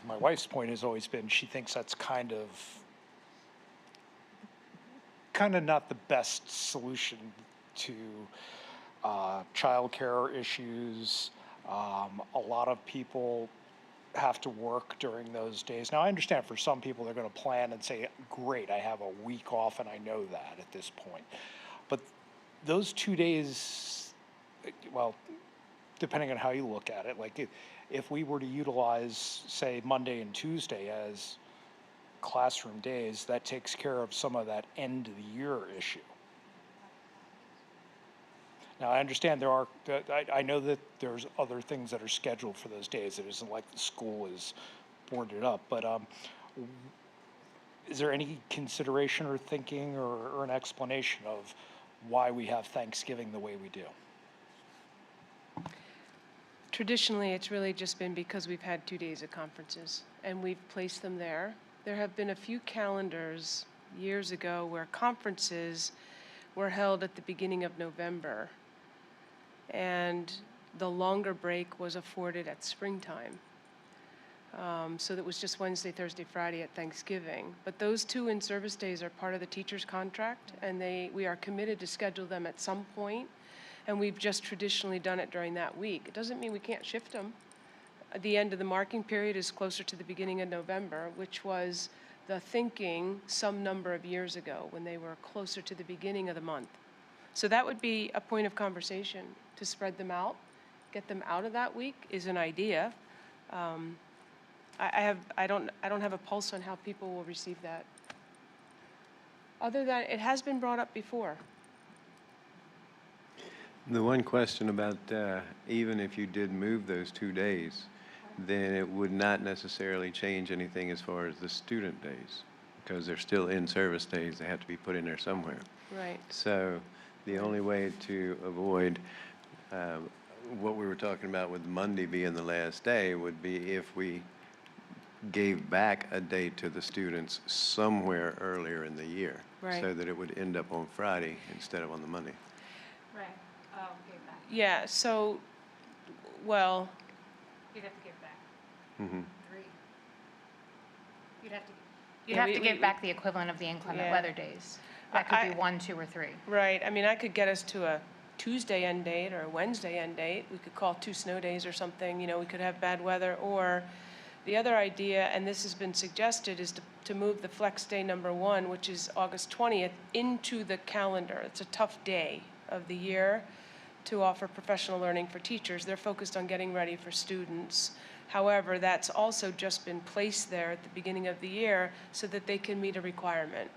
my wife's point has always been she thinks that's kind of not the best solution to childcare issues. A lot of people have to work during those days. Now, I understand for some people they're going to plan and say, great, I have a week off and I know that at this point. But those 2 days, well, depending on how you look at it, like if we were to utilize, say, Monday and Tuesday as classroom days, that takes care of some of that end of the year issue. Now, I understand I know that there's other things that are scheduled for those days. It isn't like the school is boarded up, but is there any consideration or thinking or an explanation of why we have Thanksgiving the way we do? traditionally, it's really just been because we've had 2 days of conferences, and we've placed them there. There have been a few calendars years ago where conferences were held at the beginning of November, and the longer break was afforded at springtime. So that was just Wednesday, Thursday, Friday at Thanksgiving. But those 2 in-service days are part of the teacher's contract, and we are committed to schedule them at some point, and we've just traditionally done it during that week. It doesn't mean we can't shift them. The end of the marking period is closer to the beginning of November, which was the thinking some number of years ago when they were closer to the beginning of the month. So that would be a point of conversation to spread them out, get them out of that week is an idea. I don't have a pulse on how people will receive that. Other than, it has been brought up before. The one question about even if you did move those 2 days, then it would not necessarily change anything as far as the student days, because they're still in-service days. They have to be put in there somewhere. Right. So the only way to avoid what we were talking about with Monday being the last day would be if we gave back a day to the students somewhere earlier in the year. Right. So that it would end up on Friday instead of on the Monday. Right. Oh, give back. Yeah, so, well, You'd have to give back. Mm-hmm. 3. You'd have to. You'd Yeah, have we- to we- give back the equivalent of the inclement Yeah. weather days. That could I- be 1, 2, or 3. right, I mean, I could get us to a Tuesday end date or a Wednesday end date. We could call 2 snow days or something, we could have bad weather, or The other idea, and this has been suggested, is to move the flex day number 1, which is August 20th, into the calendar. It's a tough day of the year to offer professional learning for teachers. They're focused on getting ready for students. However, that's also just been placed there at the beginning of the year so that they can meet a requirement.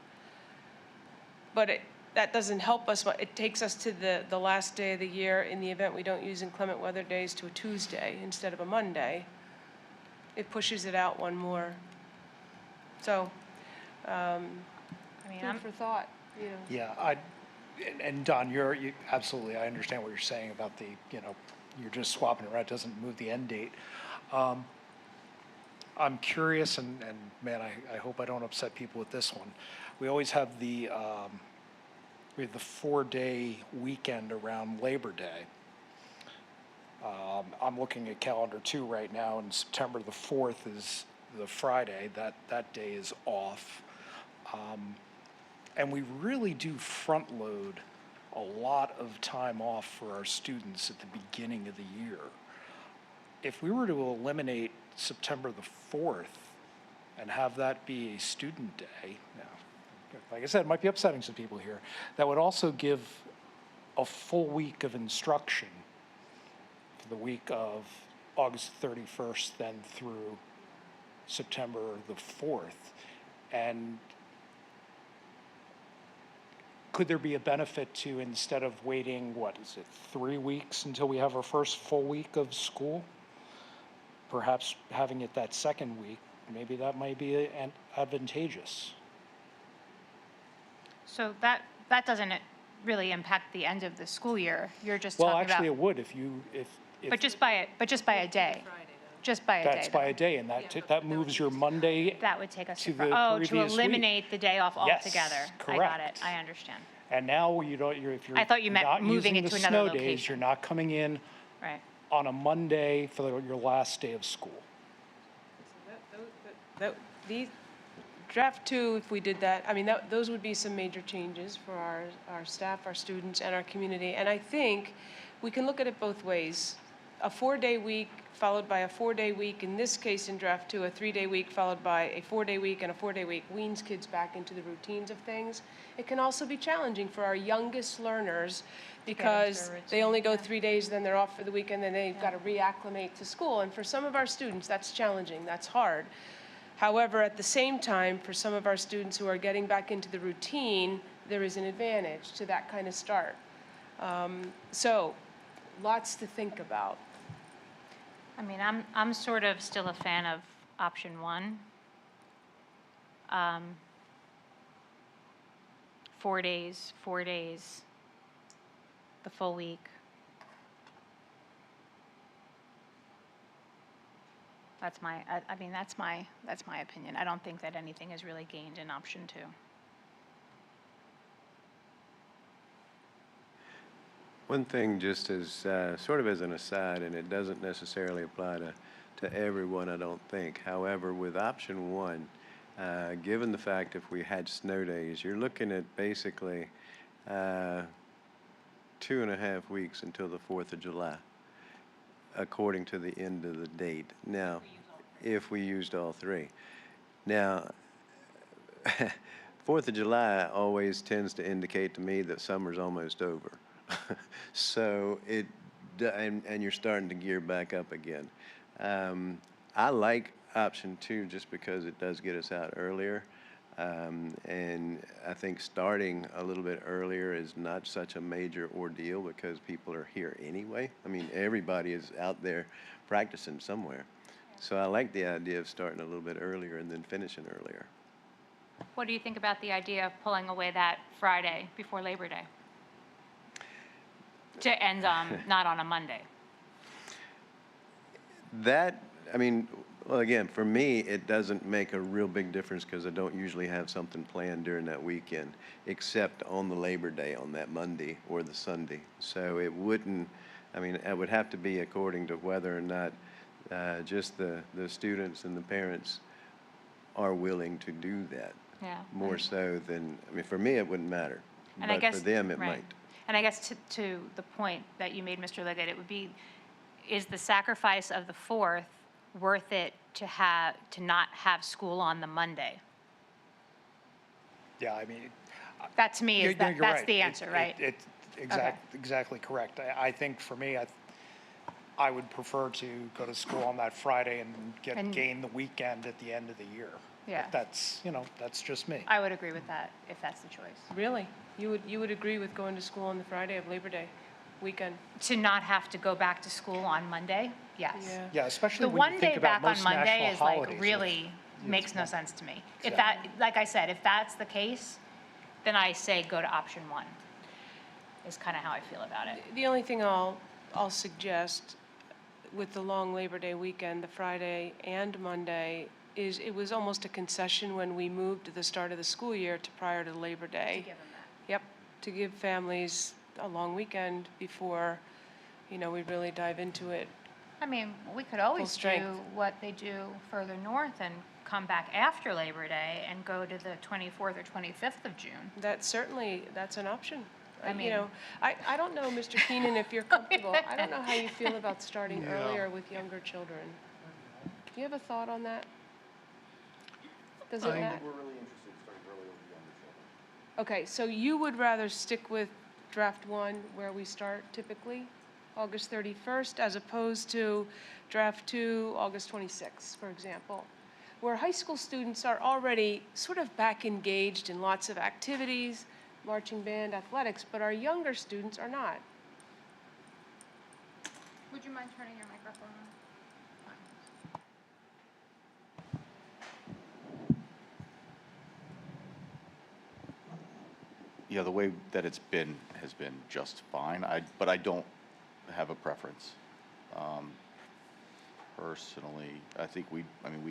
But that doesn't help us. It takes us to the last day of the year in the event we don't use inclement weather days to a Tuesday instead of a Monday. It pushes it out one more. So, I mean, food for thought, you know. Yeah, and Don, absolutely, I understand what you're saying about you're just swapping it around, it doesn't move the end date. I'm curious, and man, I hope I don't upset people with this one. We always have we have the 4-day weekend around Labor Day. I'm looking at calendar 2 right now, and September the 4th is the Friday. That day is off. And we really do front load a lot of time off for our students at the beginning of the year. If we were to eliminate September the 4th and have that be a student day, now, like I said, it might be upsetting some people here, that would also give a full week of instruction for the week of August 31st then through September the 4th. And could there be a benefit to, instead of waiting, 3 weeks until we have our first full week of school? Perhaps having it that second week, maybe that might be advantageous. so that doesn't really impact the end of the school year. You're just Well, talking about. actually, it would if But just by a day. Just by a day. that's by though. a day, and that moves your Monday. That would take us to to, the to previous week. eliminate the day off Yes, altogether. I got it. correct. I understand. And now if you're I thought you meant not moving using it the to another snow days, location. you're not coming in Right. on a Monday for your last day of school. These draft 2, if we did that, I mean, those would be some major changes for our staff, our students, and our community. And I think we can look at it both ways. A 4-day week followed by a 4-day week, in this case in draft 2, a 3-day week followed by a 4-day week and a 4-day week weans kids back into the routines of things. It can also be challenging for our youngest learners because they only go 3 days, then they're off for the weekend, then they've got to reacclimate to school. And for some of our students, that's challenging, that's hard. However, at the same time, for some of our students who are getting back into the routine, there is an advantage to that kind of start. So, lots to think about. I mean, I'm sort of still a fan of option 1. 4 days, the full week. That's my opinion. I don't think that anything is really gained in option 2. One thing, just as sort of as an aside, and it doesn't necessarily apply to everyone, I don't think. However, with option 1, given the fact if we had snow days, you're looking at basically 2.5 weeks until the 4th of July, according to the end of the date. Now, if we used all 3. Now, 4th of July always tends to indicate to me that summer's almost over. So and you're starting to gear back up again. I like option 2 just because it does get us out earlier. And I think starting a little bit earlier is not such a major ordeal because people are here anyway. I mean, everybody is out there practicing somewhere. So I like the idea of starting a little bit earlier and then finishing earlier. What do you think about the idea of pulling away that Friday before Labor Day? To end not on a Monday. That, I mean, well, again, for me, it doesn't make a real big difference because I don't usually have something planned during that weekend, except on the Labor Day on that Monday or the Sunday. So it wouldn't, I mean, it would have to be according to whether or not just the students and the parents are willing to do that. Yeah. More so than, I mean, for me, it wouldn't matter. And But I guess, for them, it right. might. And I guess to the point that you made, Mr. Liggett, it would be, is the sacrifice of the 4th worth it to not have school on the Monday? Yeah, I mean, That to me is, you're that's right. the answer, right? It's exactly correct. I think for me, I would prefer to go to school on that Friday and gain the weekend at the end of the year. Yeah. But that's, that's just me. I would agree with that, if that's the choice. Really? You would agree with going to school on the Friday of Labor Day weekend? To not have to go back to school on Monday, yes. Yeah. Yeah, especially The when you one think day about back on most Monday national is like holidays. really it's makes no one- sense to me. If that, like I said, if that's the case, then I say go to option one, is kind of how I feel about it. The only thing I'll suggest with the long Labor Day weekend, the Friday and Monday, is it was almost a concession when we moved the start of the school year to prior to Labor Day. Give them that. Yep, to give families a long weekend before, we really dive into it. I mean, we could always do strength. what they do further north and come back after Labor Day and go to the 24th or 25th of June. That's an option. I mean- I don't know, Mr. Keenan, if you're comfortable. I don't know how you feel about starting Yeah. earlier with younger children. Do you have a thought on that? Does it I- matter? Okay, so you would rather stick with draft one where we start typically, August 31st, as opposed to draft two, August 26th, for example, where high school students are already sort of back engaged in lots of activities, marching band, athletics, but our younger students are not. Would you mind turning your microphone on? Yeah, the way that it's been has been just fine. But I don't have a preference. Personally, I think we'd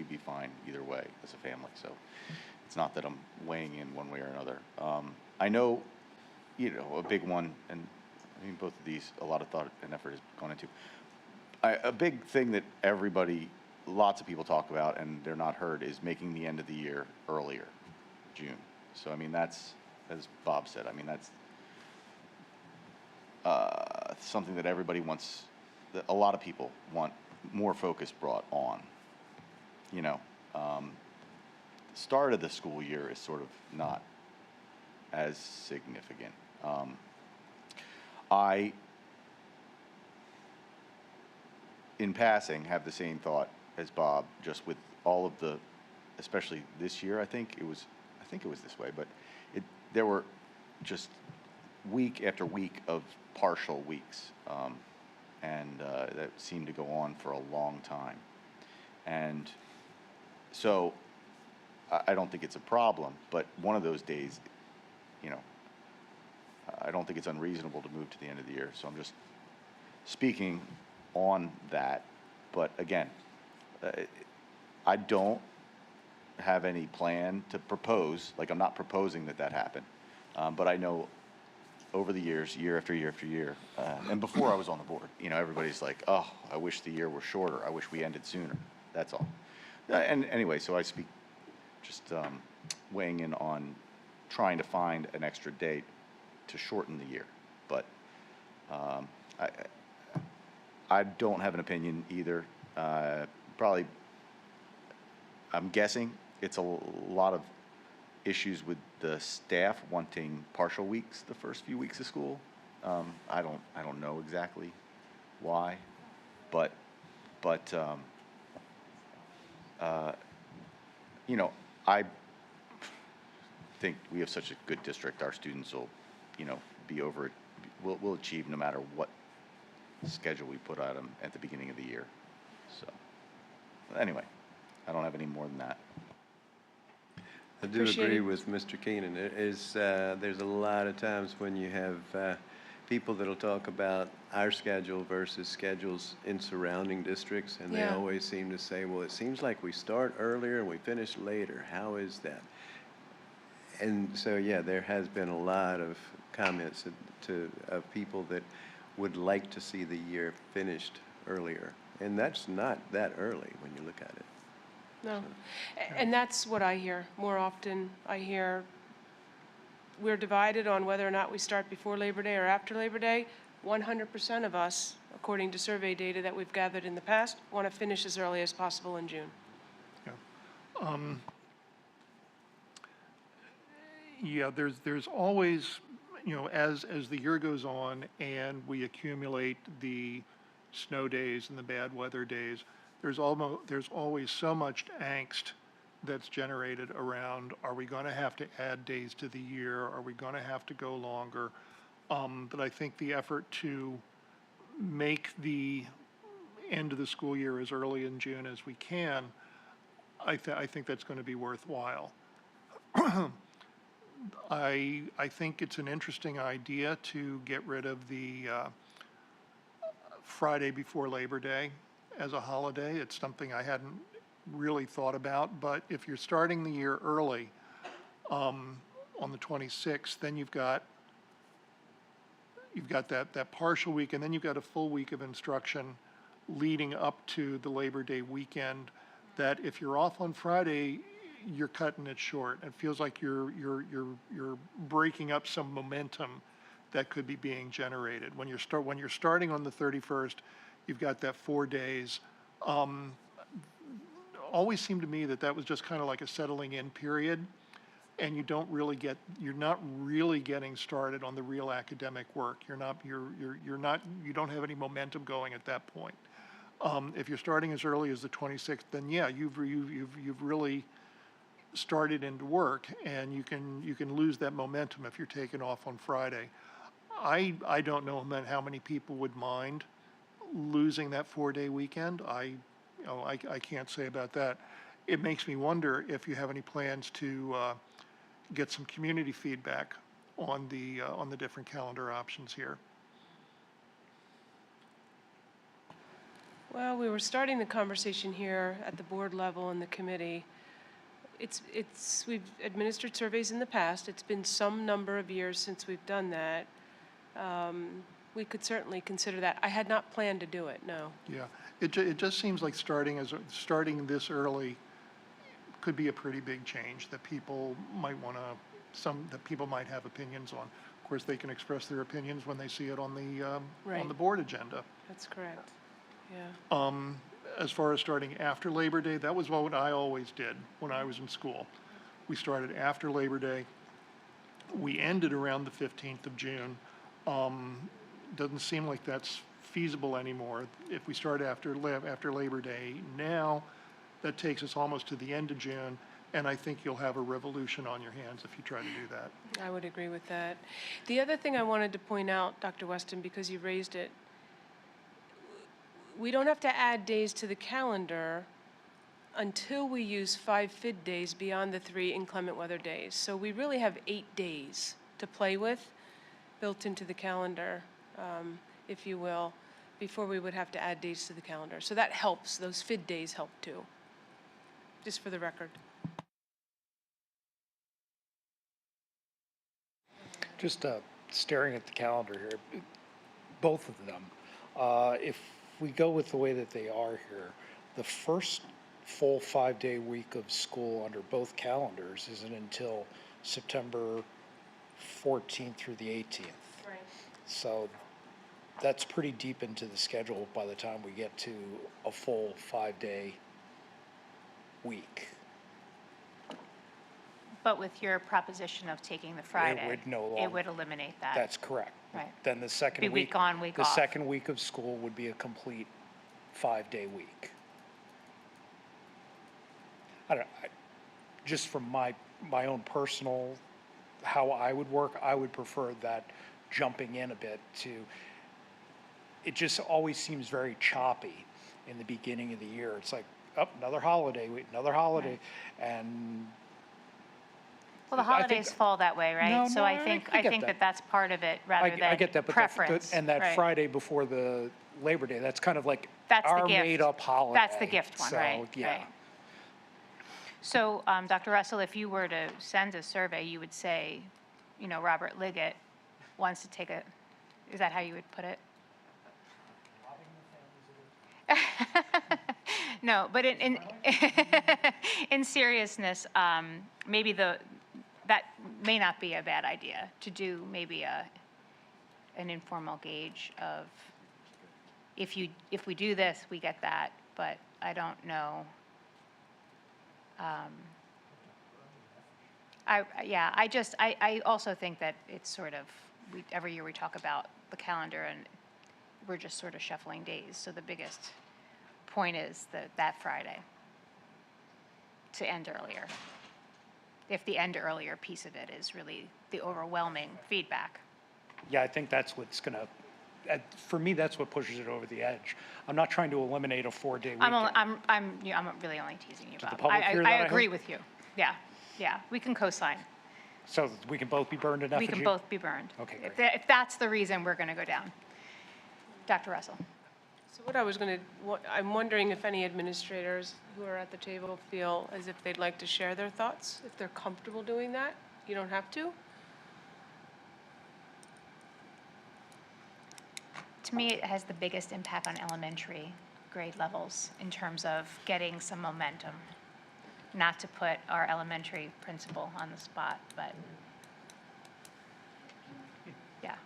be fine either way as a family. So it's not that I'm weighing in one way or another. I know, a big one, and I mean both of these, a lot of thought and effort has gone into. A big thing that lots of people talk about, and they're not heard, is making the end of the year earlier, June. So I mean that's, as Bob said, I mean that's something that everybody wants. That a lot of people want more focus brought on. The start of the school year is sort of not as significant. I, in passing, have the same thought as Bob, just with all of the, especially this year. I think it was this way, but there were just week after week of partial weeks, and that seemed to go on for a long time. And so I don't think it's a problem, but one of those days, I don't think it's unreasonable to move to the end of the year. So I'm just speaking on that. But again, I don't have any plan to propose. Like, I'm not proposing that happen. But I know over the years, year after year after year, and before I was on the board, everybody's like, oh, I wish the year were shorter. I wish we ended sooner. That's all. And anyway, so I speak just weighing in on trying to find an extra day to shorten the year. But I don't have an opinion either. Probably, I'm guessing it's a lot of issues with the staff wanting partial weeks the first few weeks of school. I don't know exactly why, but I think we have such a good district. Our students will, be over it. We'll achieve no matter what schedule we put on them at the beginning of the year. So anyway, I don't have any more than that. I do Appreciate agree it. with Mr. Keenan. There's a lot of times when you have people that'll talk about our schedule versus schedules in surrounding districts, and they Yeah. always seem to say, well, it seems like we start earlier and we finish later. How is that? And so, yeah, there has been a lot of comments of people that would like to see the year finished earlier. And that's not that early when you look at it. No. And that's what I hear more often. I hear we're divided on whether or not we start before Labor Day or after Labor Day. 100% of us according to survey data that we've gathered in the past, want to finish as early as possible in June. Yeah, there's always, as the year goes on and we accumulate the snow days and the bad weather days, there's always so much angst that's generated around, are we going to have to add days to the year? Are we going to have to go longer? But I think the effort to make the end of the school year as early in June as we can, I think that's going to be worthwhile. I think it's an interesting idea to get rid of the Friday before Labor Day as a holiday. It's something I hadn't really thought about, but if you're starting the year early, on the 26th, then you've got that partial week, and then you've got a full week of instruction leading up to the Labor Day weekend, that if you're off on Friday, you're cutting it short. It feels like you're breaking up some momentum that could be being generated. When you're starting on the 31st, you've got that 4 days. Always seemed to me that was just kind of like a settling in period, and you're not really getting started on the real academic work. You don't have any momentum going at that point. If you're starting as early as the 26th, then yeah, you've really started into work, and you can lose that momentum if you're taking off on Friday. I don't know how many people would mind losing that 4-day weekend. I can't say about that. It makes me wonder if you have any plans to get some community feedback on the different calendar options here. Well, we were starting the conversation here at the board level and the committee. We've administered surveys in the past. It's been some number of years since we've done that. We could certainly consider that. I had not planned to do it, no. Yeah, it just seems like starting this early could be a pretty big change that people might have opinions on. Of course, they can express their opinions when they see it on the Right. board agenda. That's correct, yeah. As far as starting after Labor Day, that was what I always did when I was in school. We started after Labor Day. We ended around the 15th of June. Doesn't seem like that's feasible anymore. If we start after Labor Day now, that takes us almost to the end of June, and I think you'll have a revolution on your hands if you try to do that. I would agree with that. The other thing I wanted to point out, Dr. Weston, because you raised it, we don't have to add days to the calendar until we use 5 FID days beyond the 3 inclement weather days. So we really have 8 days to play with built into the calendar, if you will, before we would have to add days to the calendar. So that helps. Those FID days help too, just for the record. Just staring at the calendar here, both of them. If we go with the way that they are here, the first full 5-day week of school under both calendars isn't until September 14th through the 18th. Right. So that's pretty deep into the schedule by the time we get to a full 5-day week. But with your proposition of taking the Friday, would no it longer- would eliminate that. That's correct. Right. Then the second Be week. week on, week The off. second week of school would be a complete 5-day week. I don't, just from my own personal, how I would work, I would prefer that jumping in a bit it just always seems very choppy in the beginning of the year. It's like, oh, another holiday, another holiday, and Well, the I think- holidays fall that way, right? No, So no, I I think get that that. that's part of it rather I than get that, but preference. and that right. Friday before the Labor Day, that's kind of like That's the our gift. made-up holiday. That's the gift one, So, right? yeah. Right. So, Dr. Russell, if you were to send a survey, you would say, Robert Liggett wants to take is that how you would put it? No, but in in seriousness, maybe that may not be a bad idea to do maybe an informal gauge of if we do this, we get that, but I don't know. I also think that it's sort of, every year we talk about the calendar and we're just sort of shuffling days. So the biggest point is that Friday to end earlier. If the end earlier piece of it is really the overwhelming feedback. Yeah, I think that's what's gonna, for me, that's what pushes it over the edge. I'm not trying to eliminate a 4-day weekend. I'm really only teasing you, Did the Bob. public hear that, I I agree hope? with you. Yeah, we can co-sign. So we can both be burned in effigy? We can both be burned. Okay, If great. if that's the reason we're going to go down. Dr. Russell? So what I was going to, I'm wondering if any administrators who are at the table feel as if they'd like to share their thoughts, if they're comfortable doing that. You don't have to. To me, it has the biggest impact on elementary grade levels in terms of getting some momentum. Not to put our elementary principal on the spot, but yeah.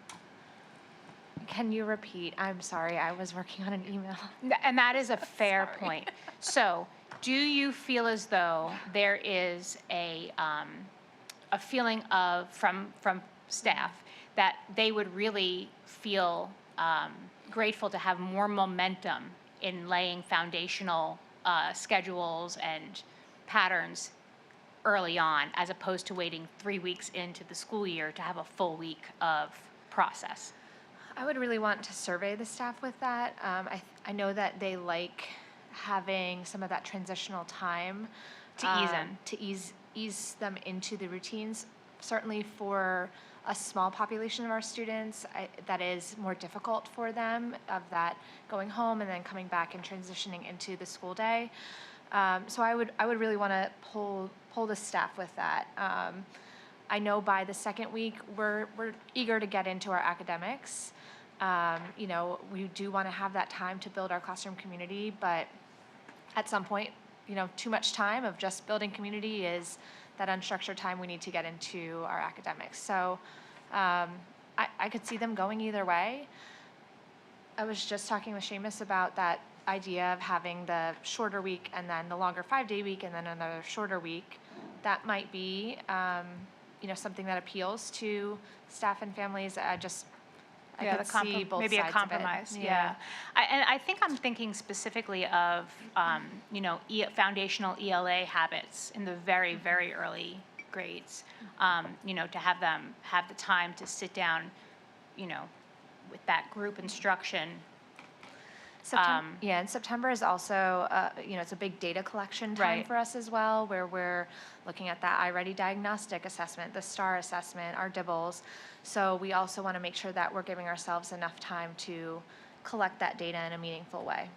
Can you repeat? I'm sorry, I was working on an email. And that is a fair point. So, do you feel as though there is a feeling of, from staff, that they would really feel grateful to have more momentum in laying foundational schedules and patterns early on, as opposed to waiting 3 weeks into the school year to have a full week of process? I would really want to survey the staff with that. I know that they like having some of that transitional time To ease in. to ease them into the routines. Certainly for a small population of our students, that is more difficult for them, of that going home and then coming back and transitioning into the school day. So I would really want to pull the staff with that. I know by the second week we're eager to get into our academics. We do want to have that time to build our classroom community, but at some point, too much time of just building community is that unstructured time we need to get into our academics. So I could see them going either way. I was just talking with Seamus about that idea of having the shorter week and then the longer 5-day week and then another shorter week. That might be, something that appeals to staff and families. I could see both maybe sides a compromise. of it. Yeah, and I think I'm thinking specifically of foundational ELA habits in the very, very early grades. To have them have the time to sit down, with that group instruction. And September is also, it's a big data collection time Right. for us as well, where we're looking at that iReady diagnostic assessment, the STAR assessment, our DIBELS. So we also want to make sure that we're giving ourselves enough time to collect that data in a meaningful way.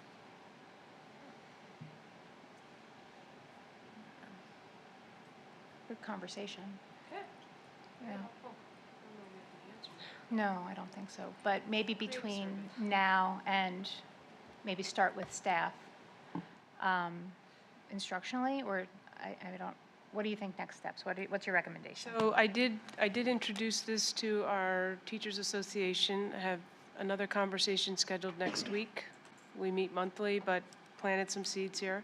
Good conversation. Yeah. No, I don't think so. But maybe between now and maybe start with staff instructionally, or I don't, what do you think next steps? What's your recommendation? So I did introduce this to our Teachers Association. I have another conversation scheduled next week. We meet monthly, but planted some seeds here.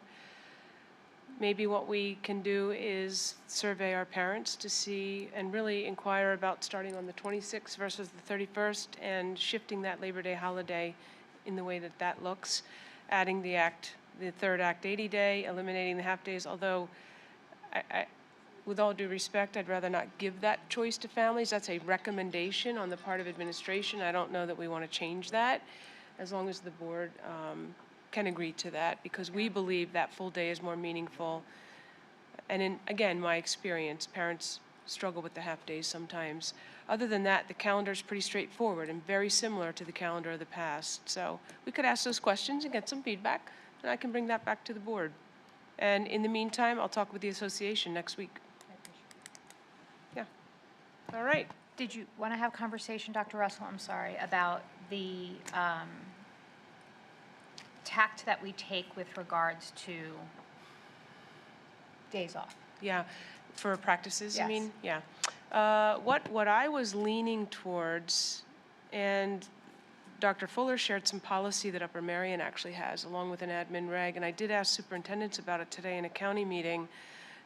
Maybe what we can do is survey our parents to see and really inquire about starting on the 26th versus the 31st and shifting that Labor Day holiday in the way that looks, adding the third Act 80 day, eliminating the half days, although with all due respect, I'd rather not give that choice to families. That's a recommendation on the part of administration. I don't know that we want to change that, as long as the board can agree to that, because we believe that full day is more meaningful. And again, my experience, parents struggle with the half days sometimes. Other than that, the calendar is pretty straightforward and very similar to the calendar of the past. So we could ask those questions and get some feedback, and I can bring that back to the board. And in the meantime, I'll talk with the association next week. Yeah. All right. Did you want to have conversation, Dr. Russell, I'm sorry, about the tact that we take with regards to days off? Yeah, for practices, you Yes. mean? Yeah. What I was leaning towards, and Dr. Fuller shared some policy that Upper Merion actually has, along with an admin reg, and I did ask superintendents about it today in a county meeting.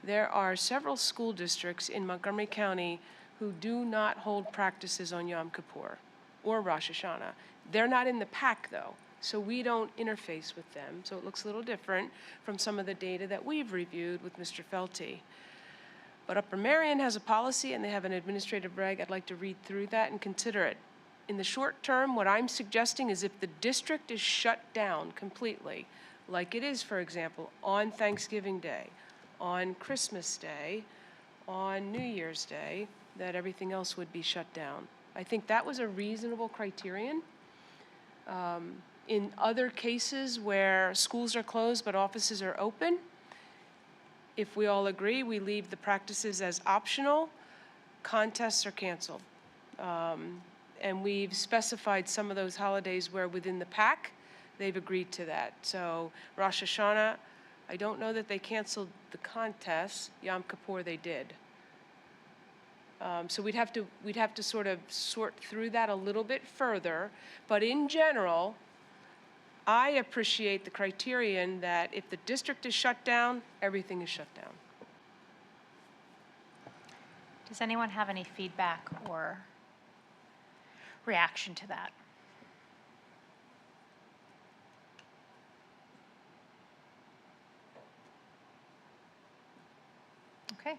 There are several school districts in Montgomery County who do not hold practices on Yom Kippur or Rosh Hashanah. They're not in the pack, though, so we don't interface with them. So it looks a little different from some of the data that we've reviewed with Mr. Felty. But Upper Merion has a policy and they have an administrative reg. I'd like to read through that and consider it. In the short term, what I'm suggesting is if the district is shut down completely, like it is, for example, on Thanksgiving Day, on Christmas Day, on New Year's Day, that everything else would be shut down. I think that was a reasonable criterion. In other cases where schools are closed but offices are open, if we all agree, we leave the practices as optional, contests are canceled. And we've specified some of those holidays where within the pack, they've agreed to that. So Rosh Hashanah, I don't know that they canceled the contests. Yom Kippur, they did. So we'd have to sort of sort through that a little bit further. But in general, I appreciate the criterion that if the district is shut down, everything is shut down. Does anyone have any feedback or reaction to that? Okay.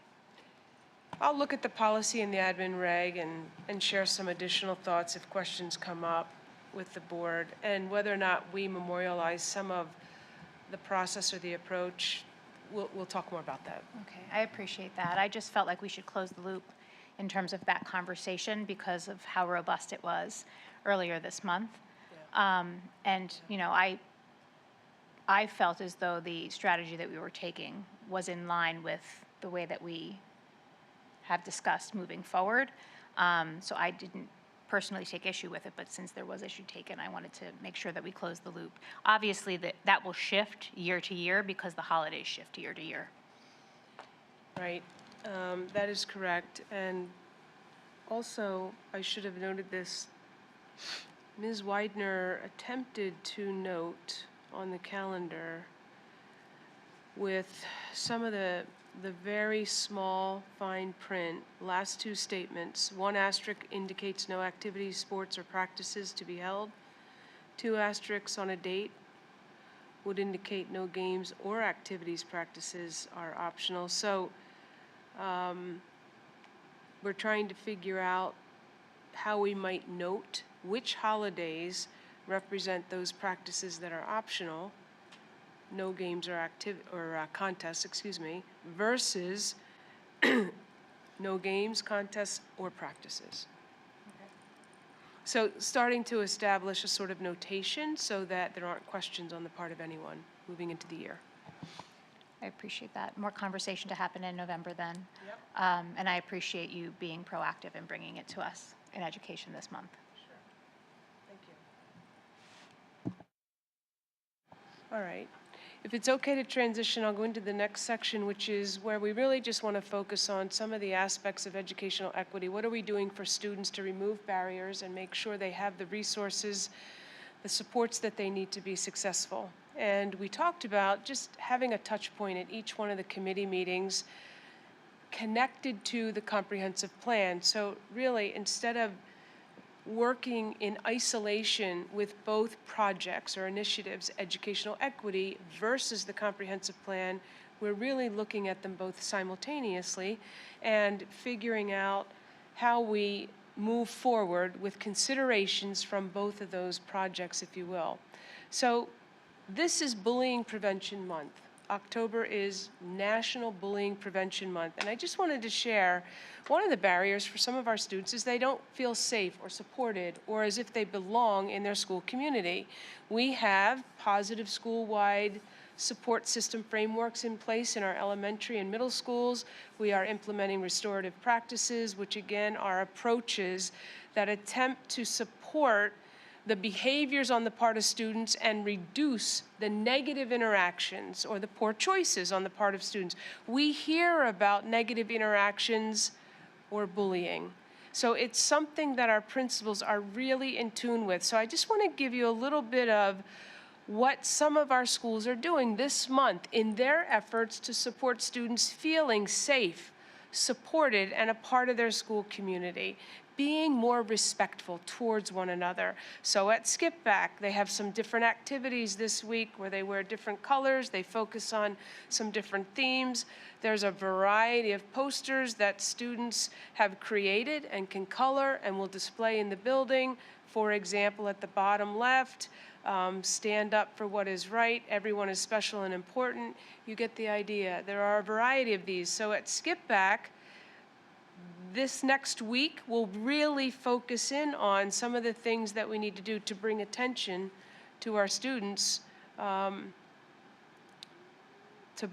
I'll look at the policy and the admin reg and share some additional thoughts if questions come up with the board. And whether or not we memorialize some of the process or the approach, we'll talk more about that. Okay, I appreciate that. I just felt like we should close the loop in terms of that conversation because of how robust it was earlier this month. And, you know, I felt as though the strategy that we were taking was in line with the way that we have discussed moving forward. So I didn't personally take issue with it, but since there was issue taken, I wanted to make sure that we closed the loop. Obviously, that will shift year to year because the holidays shift year to year. Right, that is correct. And also, I should have noted this, Ms. Widener attempted to note on the calendar with some of the very small fine print, last two statements. One asterisk indicates no activities, sports, or practices to be held. Two asterisks on a date would indicate no games or activities, practices are optional. So we're trying to figure out how we might note which holidays represent those practices that are optional, no games or contests, versus no games, contests, or practices. Okay. So starting to establish a sort of notation so that there aren't questions on the part of anyone moving into the year. I appreciate that. More conversation to happen in November then. Yep. And I appreciate you being proactive and bringing it to us in education this month. Sure. Thank you. All right. If it's okay to transition, I'll go into the next section, which is where we really just want to focus on some of the aspects of educational equity. What are we doing for students to remove barriers and make sure they have the resources, the supports that they need to be successful? And we talked about just having a touch point at each one of the committee meetings connected to the comprehensive plan. So really, instead of working in isolation with both projects or initiatives, educational equity versus the comprehensive plan, we're really looking at them both simultaneously and figuring out how we move forward with considerations from both of those projects, if you will. So this is Bullying Prevention Month. October is National Bullying Prevention Month. And I just wanted to share one of the barriers for some of our students is they don't feel safe or supported or as if they belong in their school community. We have positive school-wide support system frameworks in place in our elementary and middle schools. We are implementing restorative practices, which again are approaches that attempt to support the behaviors on the part of students and reduce the negative interactions or the poor choices on the part of students. We hear about negative interactions or bullying, So it's something that our principals are really in tune with. So I just want to give you a little bit of what some of our schools are doing this month in their efforts to support students feeling safe, supported, and a part of their school community, being more respectful towards one another. So at Skip Back, they have some different activities this week where they wear different colors, they focus on some different themes. There's a variety of posters that students have created and can color and will display in the building. For example, at the bottom left, stand up for what is right, everyone is special and important. You get the idea. There are a variety of these. So at Skip Back, this next week, we'll really focus in on some of the things that we need to do to bring attention to our students to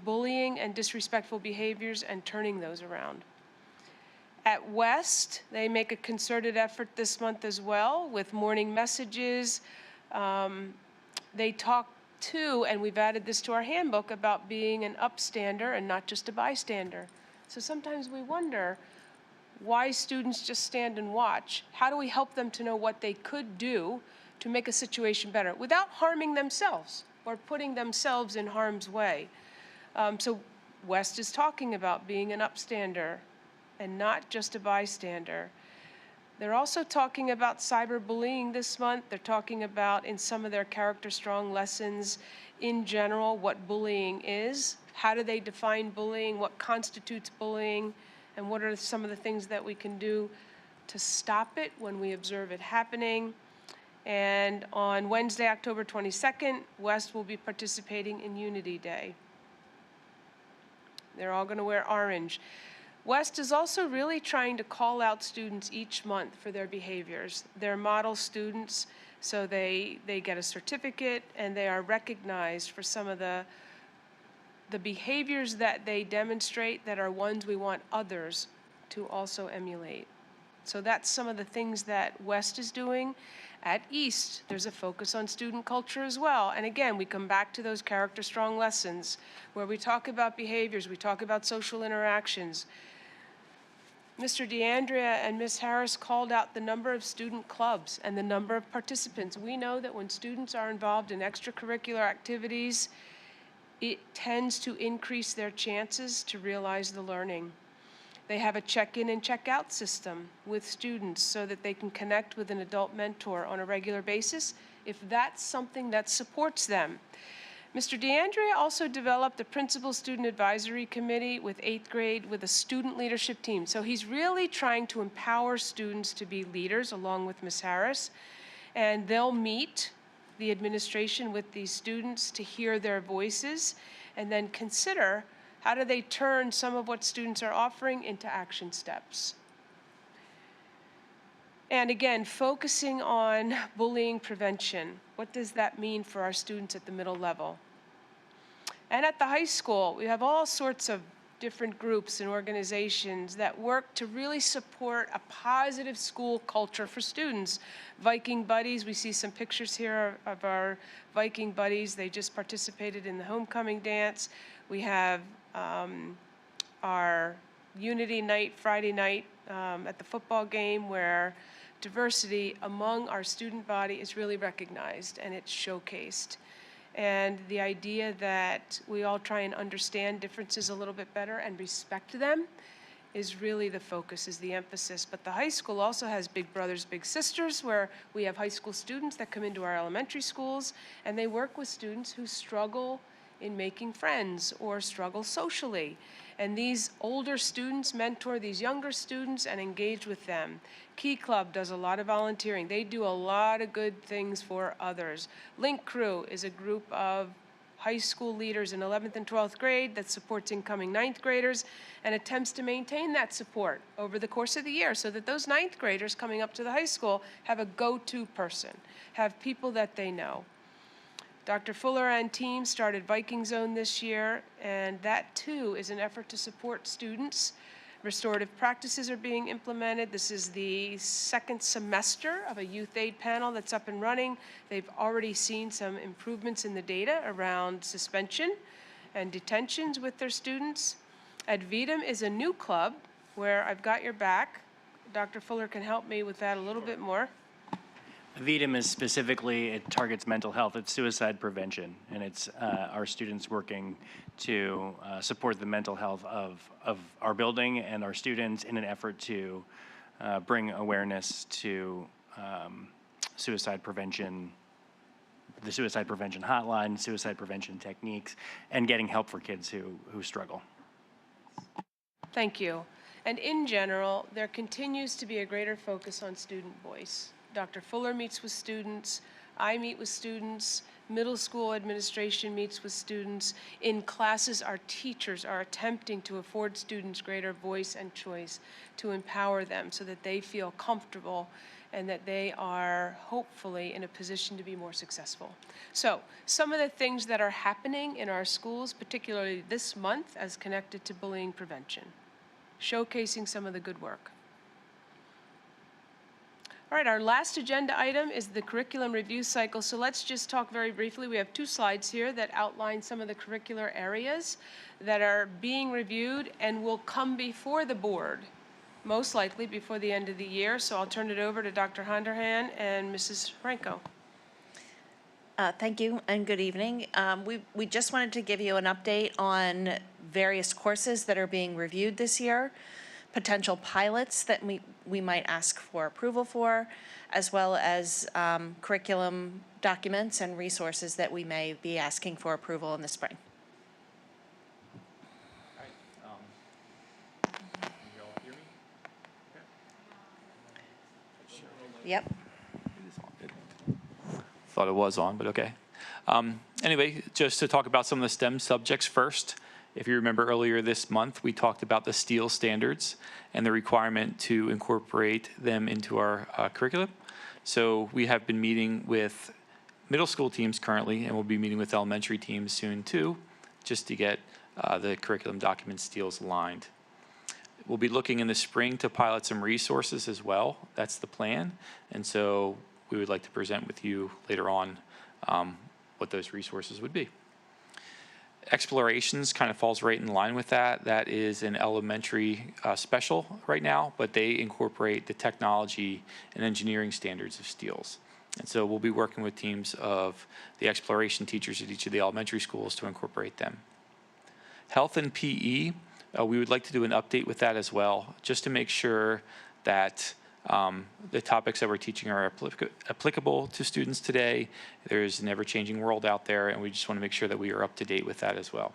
bullying and disrespectful behaviors and turning those around. At West, they make a concerted effort this month as well with morning messages. They talk too, and we've added this to our handbook, about being an upstander and not just a bystander. So sometimes we wonder why students just stand and watch. How do we help them to know what they could do to make a situation better without harming themselves or putting themselves in harm's way? So West is talking about being an upstander and not just a bystander. They're also talking about cyberbullying this month. They're talking about, in some of their character strong lessons, in general, what bullying is. How do they define bullying? What constitutes bullying? And what are some of the things that we can do to stop it when we observe it happening? And on Wednesday, October 22nd, West will be participating in Unity Day. They're all going to wear orange. West is also really trying to call out students each month for their behaviors. They're model students, so they get a certificate and they are recognized for some of the behaviors that they demonstrate that are ones we want others to also emulate. So that's some of the things that West is doing. At East, there's a focus on student culture as well. And again, we come back to those character strong lessons where we talk about behaviors, we talk about social interactions. Mr. DeAndrea and Ms. Harris called out the number of student clubs and the number of participants. We know that when students are involved in extracurricular activities, it tends to increase their chances to realize the learning. They have a check-in and check-out system with students so that they can connect with an adult mentor on a regular basis if that's something that supports them. Mr. DeAndrea also developed a principal student advisory committee with 8th grade with a student leadership team. So he's really trying to empower students to be leaders along with Ms. Harris. And they'll meet the administration with these students to hear their voices and then consider how do they turn some of what students are offering into action steps. And again, focusing on bullying prevention. What does that mean for our students at the middle level? And at the high school, we have all sorts of different groups and organizations that work to really support a positive school culture for students. Viking Buddies, we see some pictures here of our Viking Buddies. They just participated in the homecoming dance. We have our Unity Night, Friday night at the football game, where diversity among our student body is really recognized and it's showcased. And the idea that we all try and understand differences a little bit better and respect them is really the focus, is the emphasis. But the high school also has Big Brothers, Big Sisters, where we have high school students that come into our elementary schools, and they work with students who struggle in making friends or struggle socially. And these older students mentor these younger students and engage with them. Key Club does a lot of volunteering. They do a lot of good things for others. Link Crew is a group of high school leaders in 11th and 12th grade that supports incoming 9th graders and attempts to maintain that support over the course of the year so that those 9th graders coming up to the high school have a go-to person, have people that they know. Dr. Fuller and team started Viking Zone this year, and that too is an effort to support students. Restorative practices are being implemented. This is the second semester of a youth aid panel that's up and running. They've already seen some improvements in the data around suspension and detentions with their students. Advitam is a new club where I've got your back. Dr. Fuller can help me with that a little bit more. VEDM is specifically, it targets mental health, it's suicide prevention, and it's our students working to support the mental health of our building and our students in an effort to bring awareness to suicide prevention, the suicide prevention hotline, suicide prevention techniques, and getting help for kids who struggle. Thank you. And in general, there continues to be a greater focus on student voice. Dr. Fuller meets with students, I meet with students, middle school administration meets with students. In classes, our teachers are attempting to afford students greater voice and choice, to empower them so that they feel comfortable and that they are hopefully in a position to be more successful. So some of the things that are happening in our schools, particularly this month as connected to bullying prevention, showcasing some of the good work. All right, our last agenda item is the curriculum review cycle. So let's just talk very briefly. We have 2 slides here that outline some of the curricular areas that are being reviewed and will come before the board, most likely before the end of the year. So I'll turn it over to Dr. Honderhan and Mrs. Franco. Thank you and good evening. We just wanted to give you an update on various courses that are being reviewed this year, potential pilots that we might ask for approval for, as well as curriculum documents and resources that we may be asking for approval in the spring. Can you all hear me? Yep. Thought it was on, but okay. Anyway, just to talk about some of the STEM subjects first. If you remember earlier this month, we talked about the STEEL standards and the requirement to incorporate them into our curriculum. So we have been meeting with middle school teams currently, and we'll be meeting with elementary teams soon too, just to get the curriculum document STEELs aligned. We'll be looking in the spring to pilot some resources as well. That's the plan. And so we would like to present with you later on what those resources would be. Explorations kind of falls right in line with that. That is an elementary special right now, but they incorporate the technology and engineering standards of STEELs. And so we'll be working with teams of the exploration teachers at each of the elementary schools to incorporate them. Health and PE, we would like to do an update with that as well, just to make sure that the topics that we're teaching are applicable to students today. There's an ever-changing world out there, and we just want to make sure that we are up to date with that as well.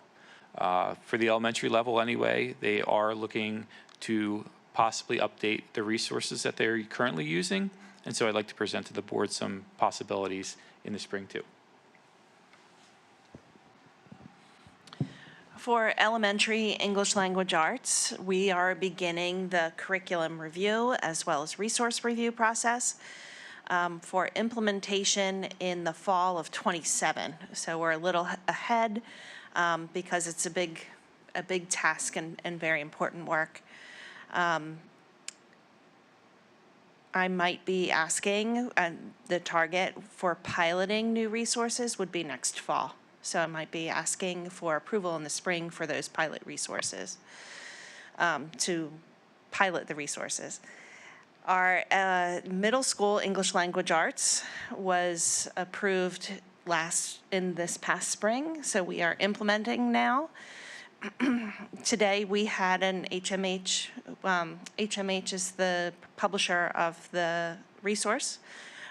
For the elementary level anyway, they are looking to possibly update the resources that they're currently using, and so I'd like to present to the board some possibilities in the spring too. For elementary English language arts, we are beginning the curriculum review as well as resource review process for implementation in the fall of '27. So we're a little ahead because it's a big task and very important work. I might be asking, the target for piloting new resources would be next fall. So I might be asking for approval in the spring for those pilot resources, to pilot the resources. Our middle school English language arts was approved in this past spring, so we are implementing now. Today we had an HMH. HMH is the publisher of the resource.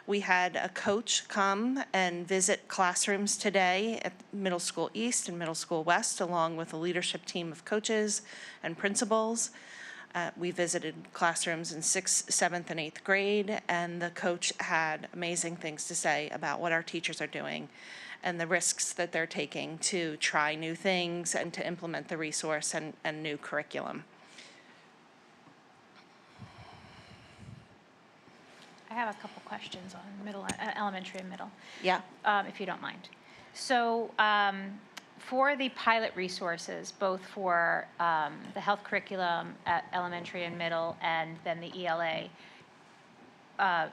We had a coach come and visit classrooms today at Middle School East and Middle School West, along with a leadership team of coaches and principals. We visited classrooms in 6th, 7th, and 8th grade, and the coach had amazing things to say about what our teachers are doing and the risks that they're taking to try new things and to implement the resource and new curriculum. I have a couple questions on elementary and middle. Yeah. If you don't mind. So for the pilot resources, both for the health curriculum at elementary and middle, and then the ELA, I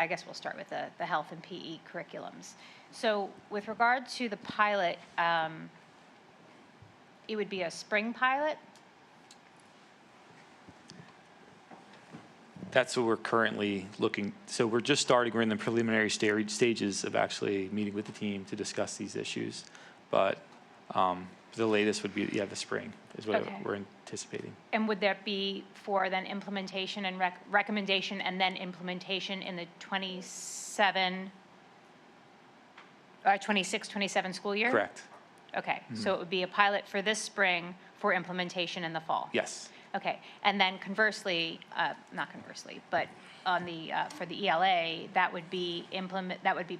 guess we'll start with the health and PE curriculums. So with regard to the pilot, it would be a spring pilot? That's what we're currently looking, so we're just starting, we're in the preliminary stages of actually meeting with the team to discuss these issues. But the latest would be, the spring is what Okay. we're anticipating. And would there be for then implementation and recommendation and then implementation in the 26, 27 school year? Correct, Okay, so it would be a pilot for this spring for implementation in the fall? yes. Okay, and then conversely, not conversely, but on the, for the ELA, that would be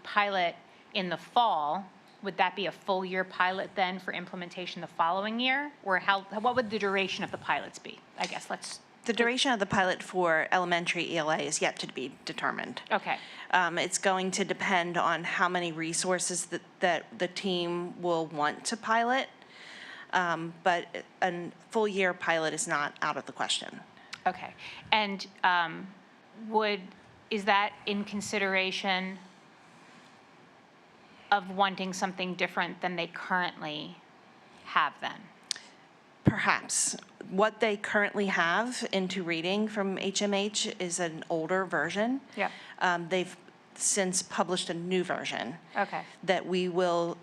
pilot in the fall. Would that be a full year pilot then for implementation the following year? Or what would the duration of the pilots be? I guess The duration of the pilot for elementary ELA is yet to be determined. okay, It's going to depend on how many resources that the team will want to pilot. But a full year pilot is not out of the question. okay. And is that in consideration of wanting something different than they currently have then? Perhaps. What they currently have into reading from HMH is an older version. Yeah. They've since published a new version Okay, that we will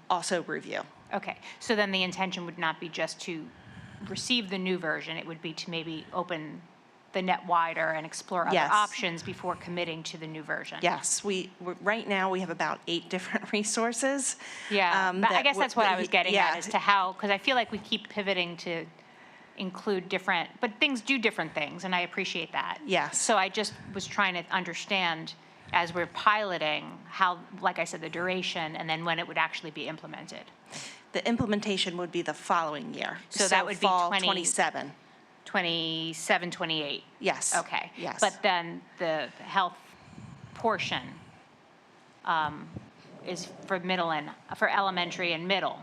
also review. okay. So then the intention would not be just to receive the new version, it would be to maybe open the net wider and explore other Yes. options before committing to the new version? Yes, right now, we have about 8 different resources. Yeah, but I guess that's what I was getting yeah. at, as to how, because I feel like we keep pivoting to include different, but things do different things, and I appreciate that. Yes. So I just was trying to understand, as we're piloting, how, like I said, the duration, and then when it would actually be implemented. The implementation would be the following year. So that would be fall 27. 27. 27, 28? Yes. Okay. Yes. But then the health portion is for for elementary and middle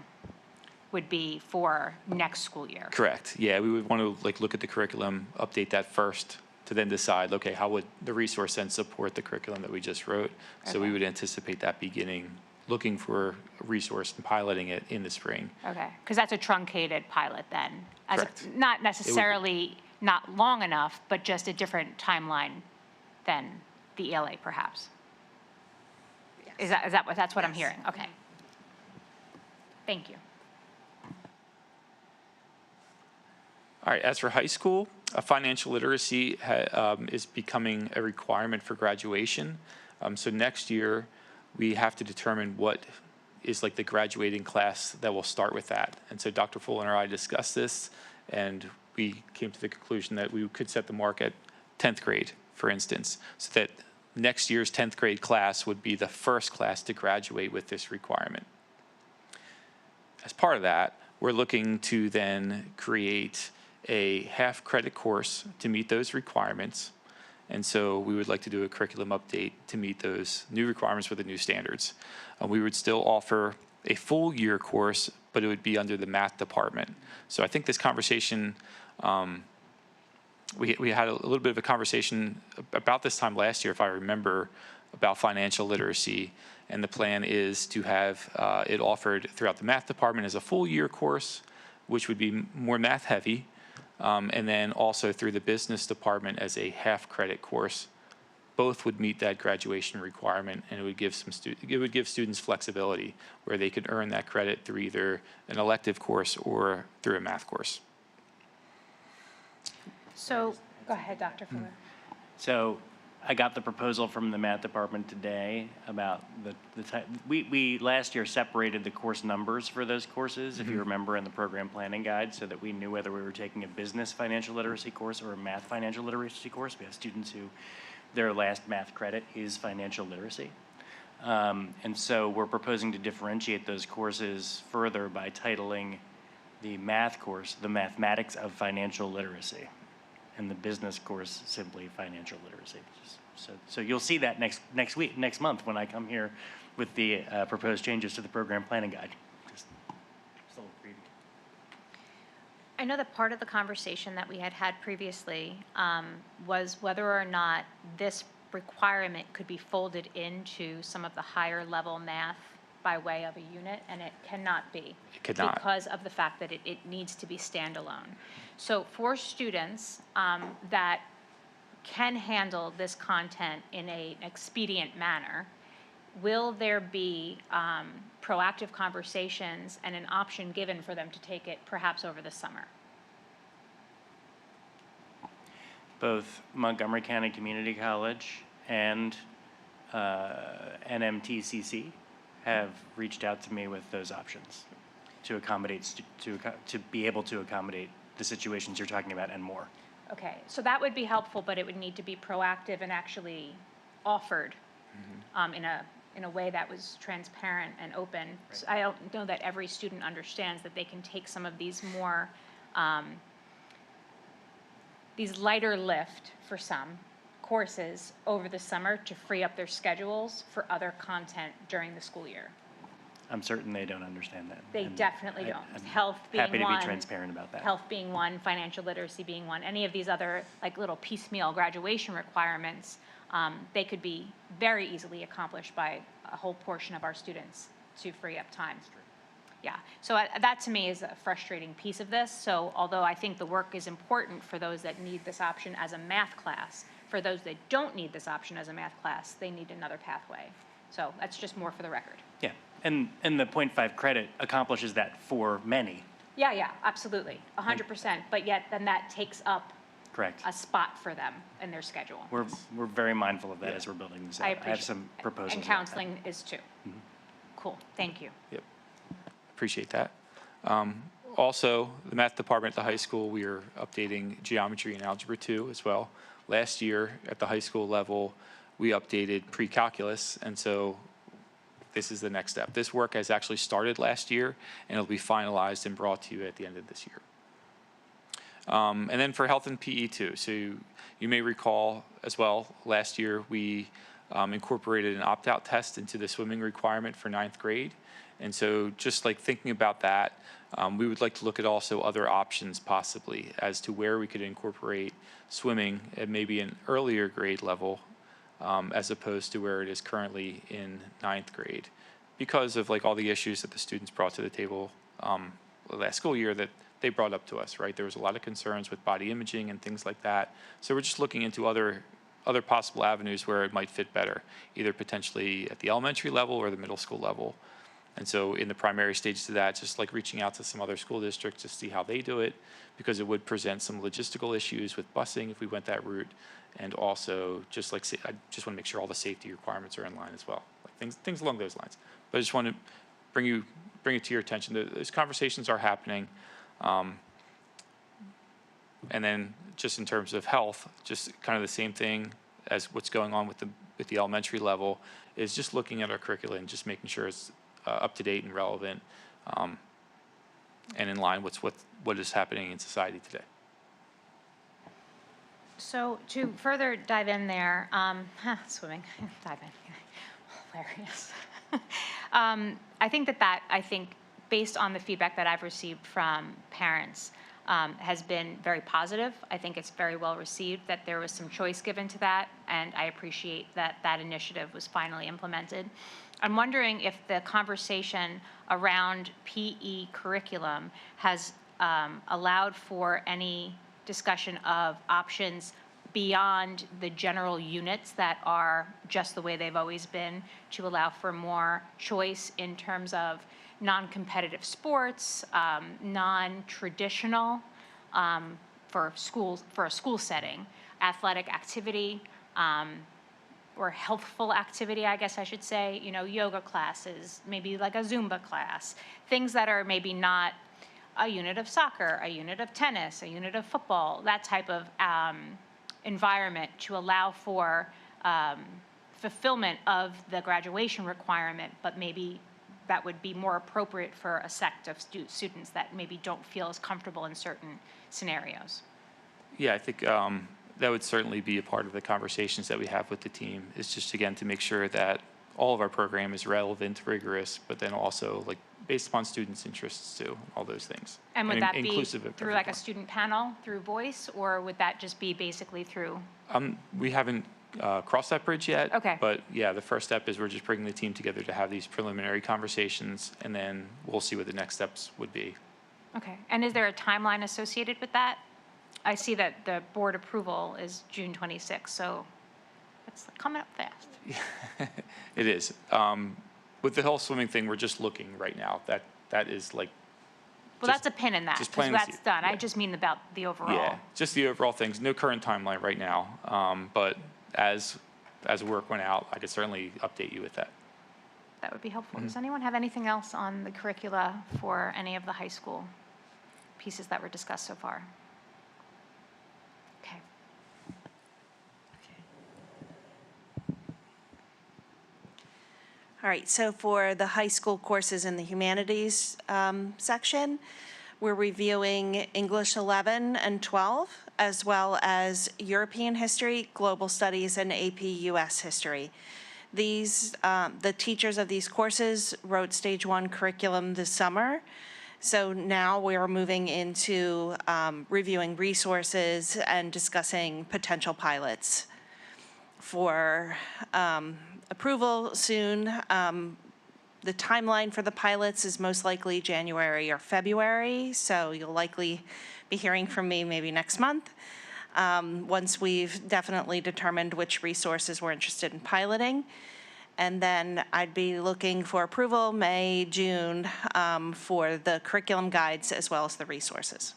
would be for next school year? Correct, yeah, we would want to look at the curriculum, update that first, to then decide, okay, how would the resource then support the curriculum that we just wrote? So we Okay. would anticipate that beginning, looking for a resource and piloting it in the spring. Okay, because that's a truncated pilot then? Correct. Not necessarily not long enough, but just a different timeline than the ELA perhaps? That's what I'm hearing? Okay. Thank you. All right, as for high school, financial literacy is becoming a requirement for graduation. So next year, we have to determine what is like the graduating class that will start with that. And so Dr. Fuller and I discussed this, and we came to the conclusion that we could set the mark at 10th grade, for instance, so that next year's 10th grade class would be the first class to graduate with this requirement. As part of that, we're looking to then create a half-credit course to meet those requirements. And so we would like to do a curriculum update to meet those new requirements for the new standards. We would still offer a full year course, but it would be under the math department. So I think this conversation, we had a little bit of a conversation about this time last year, if I remember, about financial literacy. And the plan is to have it offered throughout the math department as a full year course, which would be more math heavy. And then also through the business department as a half credit course. Both would meet that graduation requirement, and it would give students flexibility where they could earn that credit through either an elective course or through a math course. So, go ahead, Dr. Fuller. So I got the proposal from the math department today about the type. We last year separated the course numbers for those courses, if you remember, in the program planning guide, so that we knew whether we were taking a business financial literacy course or a math financial literacy course. We have students who their last math credit is financial literacy. And so we're proposing to differentiate those courses further by titling the math course, The Mathematics of Financial Literacy, and the business course simply Financial Literacy. So you'll see that next month when I come here with the proposed changes to the program planning guide. Still reading. I know that part of the conversation that we had previously was whether or not this requirement could be folded into some of the higher level math by way of a unit, and it cannot be. It could not. Because of the fact that it needs to be standalone. So for students that can handle this content in an expedient manner, will there be proactive conversations and an option given for them to take it perhaps over the summer? Both Montgomery County Community College and NMTCC have reached out to me with those options to accommodate, to be able to accommodate the situations you're talking about and more. Okay, so that would be helpful, but it would need to be proactive and actually offered in a way that was transparent and open. So I don't know that every student understands that they can take some of these more, these lighter lift for some courses over the summer to free up their schedules for other content during the school year. I'm certain they don't understand that. They and definitely don't. I'm Health being happy to one. be transparent about that. Health being one, financial literacy being one, any of these other like little piecemeal graduation requirements, they could be very easily accomplished by a whole portion of our students to free up time. Yeah, so that to me is a frustrating piece of this. So although I think the work is important for those that need this option as a math class, for those that don't need this option as a math class, they need another pathway. So that's just more for the record. Yeah, and the 0.5 credit accomplishes that for many. Yeah, absolutely, 100%. But yet then that takes up Correct. a spot for them in their schedule. We're very mindful of that as we're building this out. I I have appreciate, some proposals. and about that. counseling is too. Cool, thank you. Yep. Appreciate that. Also, the math department at the high school, we are updating geometry and algebra 2 as well. Last year at the high school level, we updated pre-calculus, and so this is the next step. This work has actually started last year, and it'll be finalized and brought to you at the end of this year. And then for health and PE too. So you may recall as well, last year we incorporated an opt-out test into the swimming requirement for 9th grade. And so just like thinking about that, we would like to look at also other options possibly as to where we could incorporate swimming at maybe an earlier grade level as opposed to where it is currently in 9th grade because of like all the issues that the students brought to the table last school year that they brought up to us, right? There was a lot of concerns with body imaging and things like that. So we're just looking into other possible avenues where it might fit better, either potentially at the elementary level or the middle school level. And so in the primary stages of that, just like reaching out to some other school districts to see how they do it, because it would present some logistical issues with busing if we went that route. And also just like, I just want to make sure all the safety requirements are in line as well. Like things along those lines. But I just want to bring it to your attention. Those conversations are happening. And then just in terms of health, just kind of the same thing as what's going on with the elementary level is just looking at our curriculum and just making sure it's up to date and relevant, and in line with what is happening in society today. So to further dive in there, swimming, dive in, hilarious. I think based on the feedback that I've received from parents, has been very positive. I think it's very well received that there was some choice given to that, and I appreciate that that initiative was finally implemented. I'm wondering if the conversation around PE curriculum has allowed for any discussion of options beyond the general units that are just the way they've always been, to allow for more choice in terms of non-competitive sports, non-traditional for a school setting, athletic activity, or healthful activity, I guess I should say, yoga classes, maybe like a Zumba class, things that are maybe not a unit of soccer, a unit of tennis, a unit of football, that type of environment to allow for fulfillment of the graduation requirement, but maybe that would be more appropriate for a sect of students that maybe don't feel as comfortable in certain scenarios. Yeah, I think that would certainly be a part of the conversations that we have with the team, is just, again, to make sure that all of our program is relevant, rigorous, but then also like based upon students' interests too, all those things. And would that be inclusive of through like a everyone. student panel, through voice, or would that just be basically through? We haven't crossed that bridge yet. Okay. But yeah, the first step is we're just bringing the team together to have these preliminary conversations, and then we'll see what the next steps would be. Okay, and is there a timeline associated with that? I see that the board approval is June 26th, so it's coming up fast. It is. With the whole swimming thing, we're just looking right now. That is like, Well, Just- that's a pin in that, just because plain and that's see- done. I yeah. just mean about the overall. yeah, just the overall things. No current timeline right now. But as work went out, I could certainly update you with that. That would be helpful. Mm-hmm. Does anyone have anything else on the curricula for any of the high school pieces that were discussed so far? Okay. All right, so for the high school courses in the humanities section, we're reviewing English 11 and 12, as well as European history, global studies, and AP US history. These, the teachers of these courses wrote stage 1 curriculum this summer. So now we are moving into reviewing resources and discussing potential pilots for approval soon. The timeline for the pilots is most likely January or February, so you'll likely be hearing from me maybe next month, once we've definitely determined which resources we're interested in piloting. And then I'd be looking for approval May, June, for the curriculum guides as well as the resources.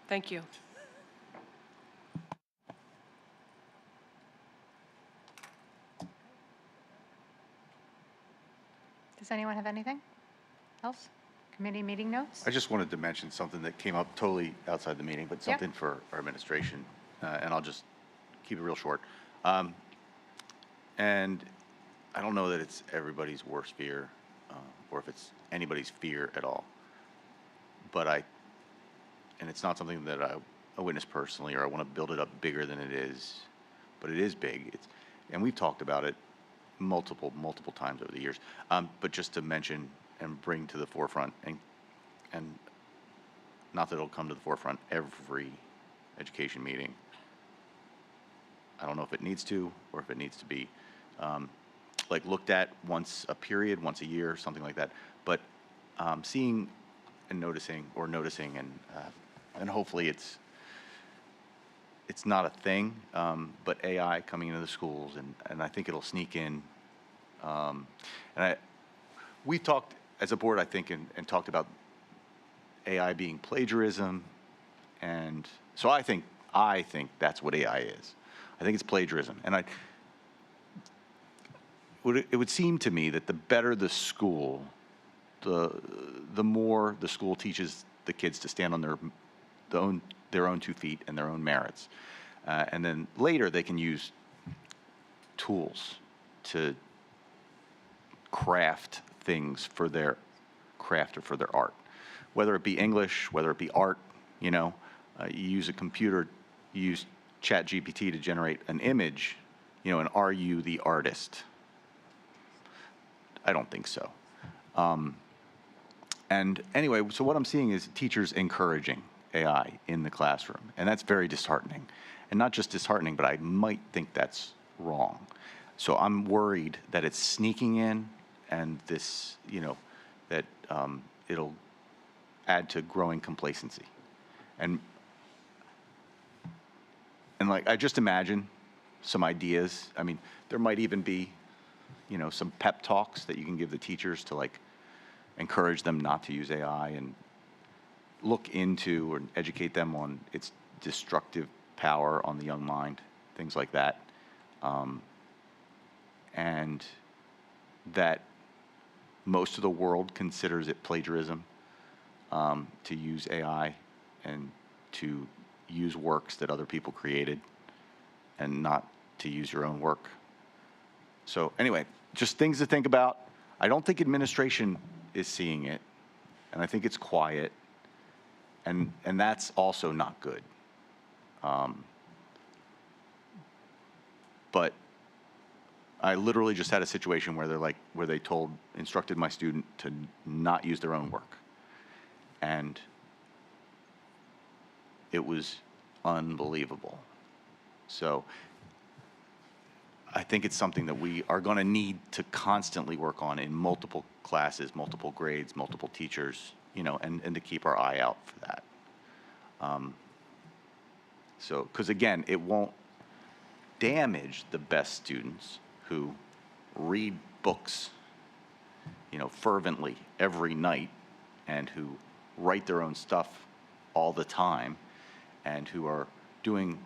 Thank you. Does anyone have anything else? Committee meeting notes? I just wanted to mention something that came up totally outside the meeting, but Yeah. something for our administration, and I'll just keep it real short. And I don't know that it's everybody's worst fear, or if it's anybody's fear at all. But and it's not something that I witnessed personally, or I want to build it up bigger than it is, but it is big. And we've talked about it multiple times over the years. But just to mention and bring to the forefront, and not that it'll come to the forefront every education meeting. I don't know if it needs to, or if it needs to be like looked at once a period, once a year, something like that. But seeing and noticing, and hopefully it's not a thing, but AI coming into the schools, and I think it'll sneak in. We talked as a board, I think, and talked about AI being plagiarism, and so I think that's what AI is. I think it's plagiarism, and it would seem to me that the better the school, the more the school teaches the kids to stand on their own 2 feet and their own merits. And then later they can use tools to craft things for their craft or for their art. Whether it be English, whether it be art, you use a computer, you use ChatGPT to generate an image, and are you the artist? I don't think so. And anyway, so what I'm seeing is teachers encouraging AI in the classroom, and that's very disheartening. And not just disheartening, but I might think that's wrong. So I'm worried that it's sneaking in, and this, that it'll add to growing complacency. And like, I just imagine some ideas. I mean, there might even be, some pep talks that you can give the teachers to like encourage them not to use AI, and look into or educate them on its destructive power on the young mind, things like that. And that most of the world considers it plagiarism to use AI and to use works that other people created, and not to use your own work. So anyway, just things to think about. I don't think administration is seeing it, and I think it's quiet, and that's also not good. But I literally just had a situation where they instructed my student to not use their own work, and it was unbelievable. So I think it's something that we are going to need to constantly work on in multiple classes, multiple grades, multiple teachers, you know, and to keep our eye out for that. So, because again, it won't damage the best students who read books, you know, fervently every night, and who write their own stuff all the time, and who are doing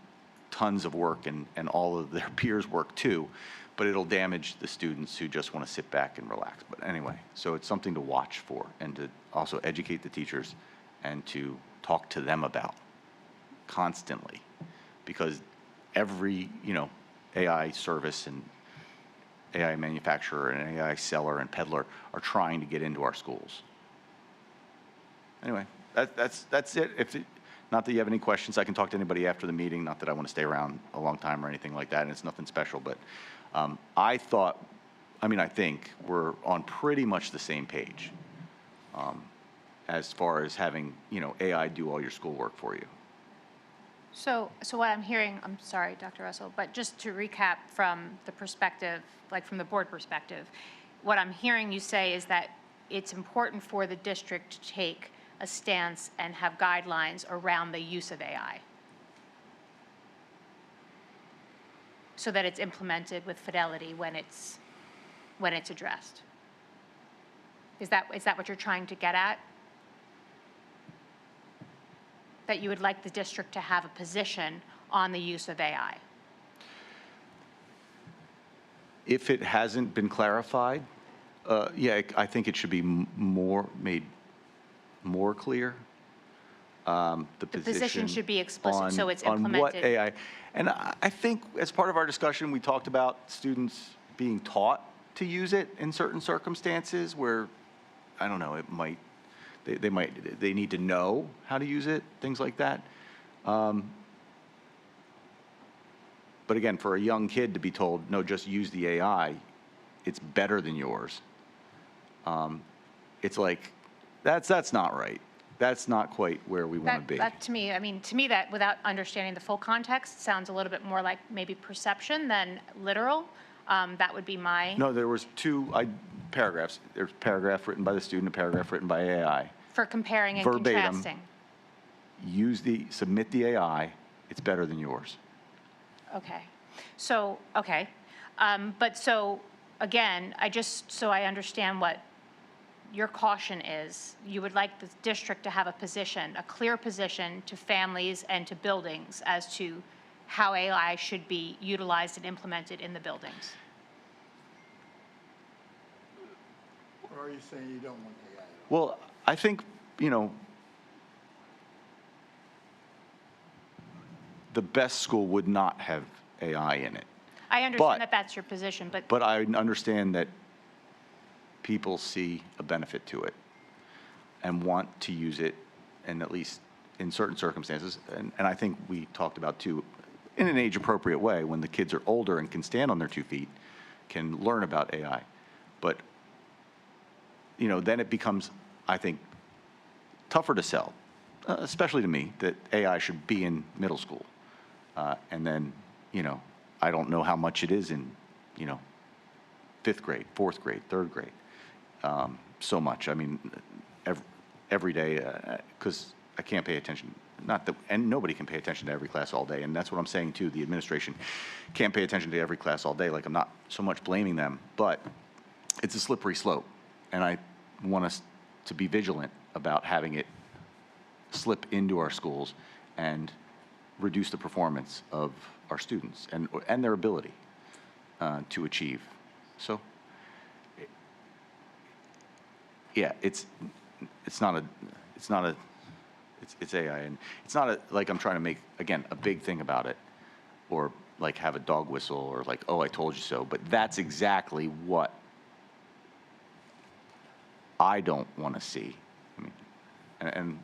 tons of work and all of their peers' work too, but it'll damage the students who just want to sit back and relax. But anyway, so it's something to watch for, and to also educate the teachers and to talk to them about constantly, because every, you know, AI service and AI manufacturer and AI seller and peddler are trying to get into our schools. Anyway, that's it. Not that you have any questions, I can talk to anybody after the meeting. Not that I want to stay around a long time or anything like that, and it's nothing special. But I think we're on pretty much the same page as far as having, you know, AI do all your schoolwork for you. So what I'm hearing, I'm sorry, Dr. Russell, but just to recap from the perspective, like from the board perspective, what I'm hearing you say is that it's important for the district to take a stance and have guidelines around the use of AI, so that it's implemented with fidelity when it's addressed. Is that what you're trying to get at? That you would like the district to have a position on the use of AI? If it hasn't been clarified, yeah, I think it should be made more clear. The position should be explicit, so it's on what implemented. AI, and I think as part of our discussion, we talked about students being taught to use it in certain circumstances where, I don't know, it might, they need to know how to use it, things like that. But again, for a young kid to be told, no, just use the AI, it's better than yours. It's like, that's not right. That's not quite where we want to be. That to me, that without understanding the full context sounds a little bit more like maybe perception than literal. That would be my. No, there was two paragraphs. There's a paragraph written by the student, a paragraph written by AI. For comparing and Verbatim. contrasting. Submit the AI, it's better than yours. Okay. So, okay. But so, again, so I understand what your caution is, you would like the district to have a position, a clear position to families and to buildings as to how AI should be utilized and implemented in the buildings. Or are you saying you don't want AI? Well, I think, you know, the best school would not have AI in it. I understand that that's your position, but. But I understand that people see a benefit to it and want to use it, and at least in certain circumstances, and I think we talked about too, in an age-appropriate way, when the kids are older and can stand on their 2 feet, can learn about AI. But, you know, then it becomes, I think, tougher to sell, especially to me, that AI should be in middle school. And then, you know, I don't know how much it is in, you know, 5th grade, 4th grade, 3rd grade. So much. I mean, every day, because I can't pay attention. And nobody can pay attention to every class all day. And that's what I'm saying too. The administration can't pay attention to every class all day. Like, I'm not so much blaming them, but it's a slippery slope. And I want us to be vigilant about having it slip into our schools and reduce the performance of our students and their ability to achieve. So, yeah, it's AI, and it's not like I'm trying to make, again, a big thing about it, or like have a dog whistle, or like, oh, I told you so. But that's exactly what I don't want to see. I mean, and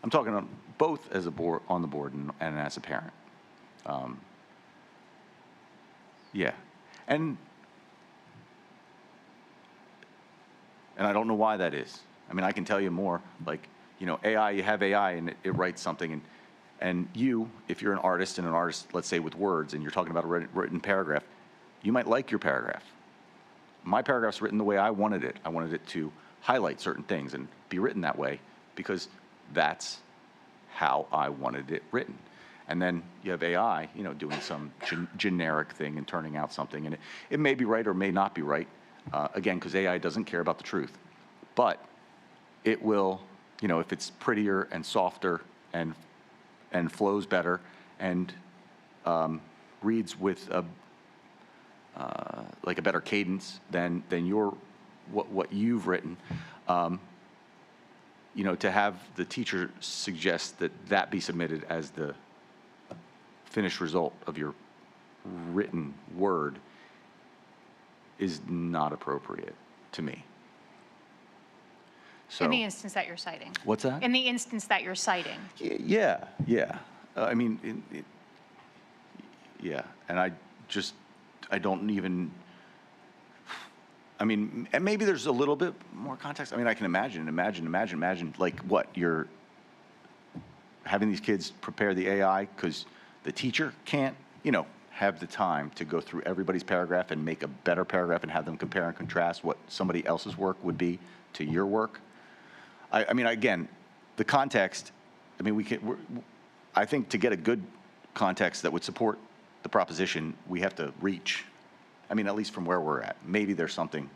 I'm talking on both as a board, on the board, and as a parent. Yeah, and I don't know why that is. I mean, I can tell you more. Like, you know, AI, you have AI, and it writes something, And you, if you're an artist and an artist, let's say with words, and you're talking about a written paragraph, you might like your paragraph. My paragraph's written the way I wanted it. I wanted it to highlight certain things and be written that way because that's how I wanted it written. And then you have AI, doing some generic thing and turning out something. And it may be right or may not be right, again, because AI doesn't care about the truth. But it will, if it's prettier and softer and flows better and reads with like a better cadence than what you've written, to have the teacher suggest that be submitted as the finished result of your written word is not appropriate to me. So, In the instance that you're citing. what's that? In the instance that you're citing. Yeah. I mean, yeah, and I don't even. I mean, and maybe there's a little bit more context. I mean, I can imagine, like what you're having these kids prepare the AI because the teacher can't, have the time to go through everybody's paragraph and make a better paragraph and have them compare and contrast what somebody else's work would be to your work. I mean, again, the context, I mean, I think to get a good context that would support the proposition, we have to reach, I mean, at least from where we're at. Maybe there's something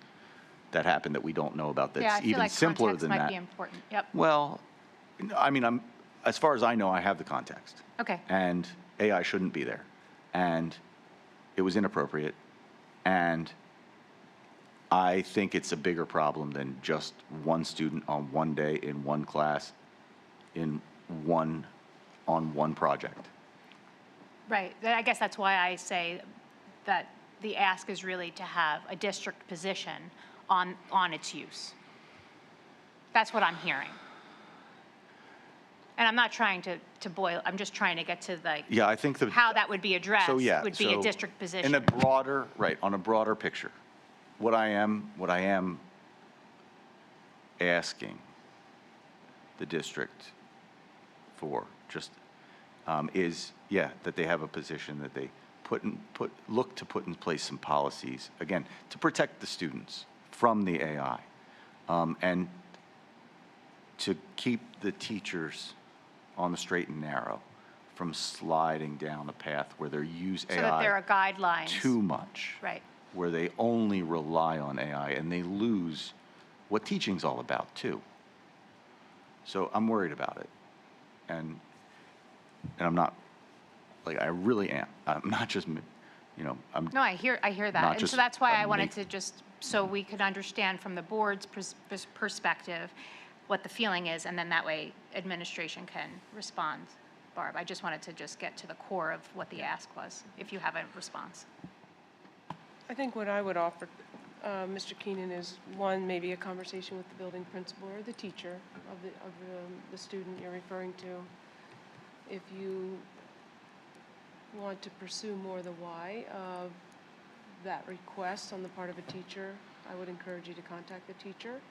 that happened that we don't know about Yeah, I that's feel even like simpler context than might that. be important. Yep. Well, I mean, as far as I know, I have the context. Okay. And AI shouldn't be there. And it was inappropriate. And I think it's a bigger problem than just one student on one day in one class on one project. Right. I guess that's why I say that the ask is really to have a district position on its use. That's what I'm hearing. And I'm not trying to boil, I'm just trying to get to Yeah, I think how that would be addressed so yeah, would be a so district position. in a broader, right, on a broader picture, what I am asking the district for just is, that they have a position that they look to put in place some policies, again, to protect the students from the AI, and to keep the teachers on the straight and narrow from sliding down a path where they use So that there AI are guidelines. too much. Right. Where they only rely on AI and they lose what teaching's all about too. So I'm worried about it. And I'm not, like, I really am. I'm not just, I'm No, I hear that. not And just so that's why a I wanted ma- to just, so we could understand from the board's perspective what the feeling is, and then that way administration can respond. Barb, I just wanted to just get to the core of what the ask was, if you have a response. I think what I would offer, Mr. Keenan, is one, maybe a conversation with the building principal or the teacher of the student you're referring to. If you want to pursue more the why of that request on the part of a teacher, I would encourage you to contact the teacher.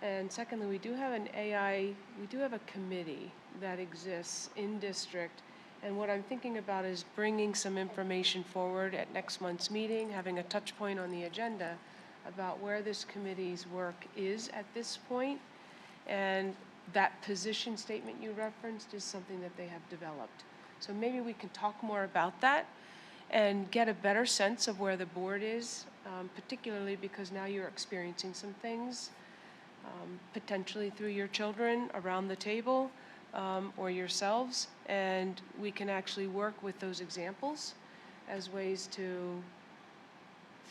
And secondly, we do have a committee that exists in district. And what I'm thinking about is bringing some information forward at next month's meeting, having a touch point on the agenda about where this committee's work is at this point. And that position statement you referenced is something that they have developed. So maybe we can talk more about that and get a better sense of where the board is, particularly because now you're experiencing some things, potentially through your children around the table or yourselves, and we can actually work with those examples as ways to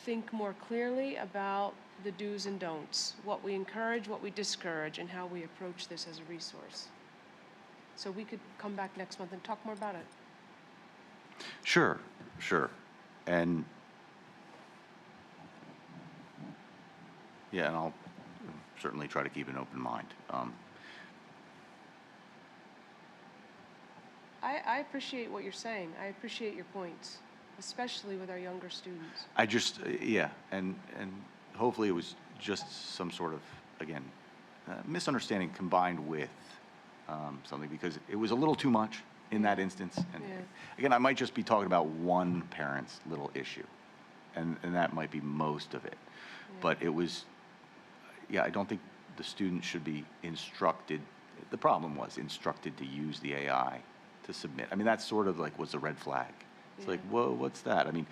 think more clearly about the do's and don'ts, what we encourage, what we discourage, and how we approach this as a resource. So we could come back next month and talk more about it. Sure. And yeah, and I'll certainly try to keep an open mind. I appreciate what you're saying. I appreciate your points, especially with our younger students. I just, and hopefully it was just some sort of, again, misunderstanding combined with something, because it was a little too much, in that instance. And Yeah. again, I might just be talking about one parent's little issue, and that might be most of it. But it was, yeah, I don't think the student should be instructed, the problem was instructed to use the AI to submit. I mean, that's sort of like was a red flag. It's like, whoa, what's that? I mean,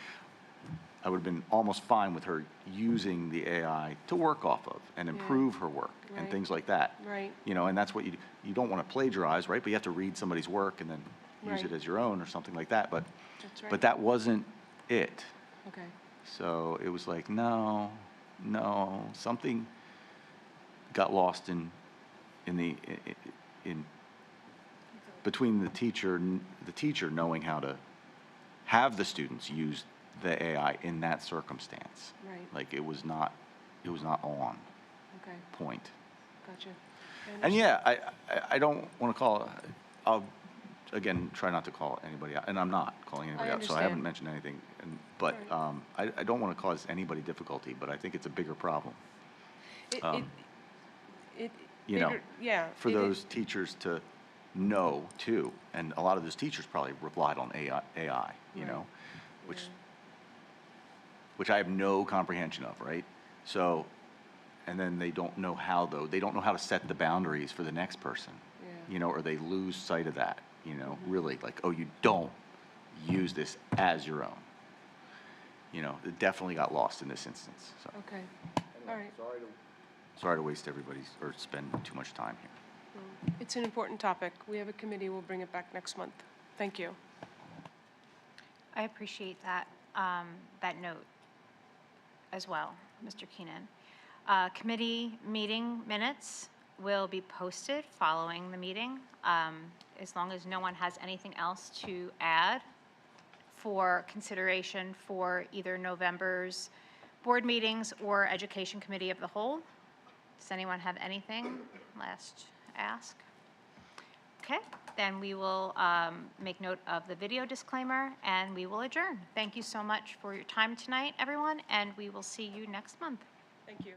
I would have been almost fine with her using the AI to work off of and improve her work and Right. things like that. Right. You know, and that's what you don't want to plagiarize, right? But you have to read somebody's work and then use Right. it as your own or something like that. But That's right. but that wasn't it. Okay. So it was like, no, something got lost in between the teacher knowing how to have the students use the AI in that circumstance. Right. Like it was not on Okay. point. Gotcha. And yeah, I don't want to call, I'll, again, try not to call anybody out, and I'm not calling anybody out, so I haven't understand. mentioned anything. But I don't want to cause anybody difficulty, but I think it's a bigger problem, you know, Yeah. for those teachers to know too. And a lot of those teachers probably relied on AI, you know, which I have no comprehension of, right? So, and then they don't know how, though. They don't know how to set the boundaries for the next person, you know, or they lose sight of that, you know, really, like, oh, you don't use this as your own. You know, it definitely got lost in this instance, so. Okay. All right. Sorry to waste everybody's, or spend too much time here. It's an important topic. We have a committee. We'll bring it back next month. Thank you. I appreciate that, that note as well, Mr. Keenan. Committee meeting minutes will be posted following the meeting, as long as no one has anything else to add for consideration for either November's board meetings or Education Committee of the Whole. Does anyone have anything? Last ask. Okay, then we will make note of the video disclaimer and we will adjourn. Thank you so much for your time tonight, everyone, and we will see you next month. Thank you.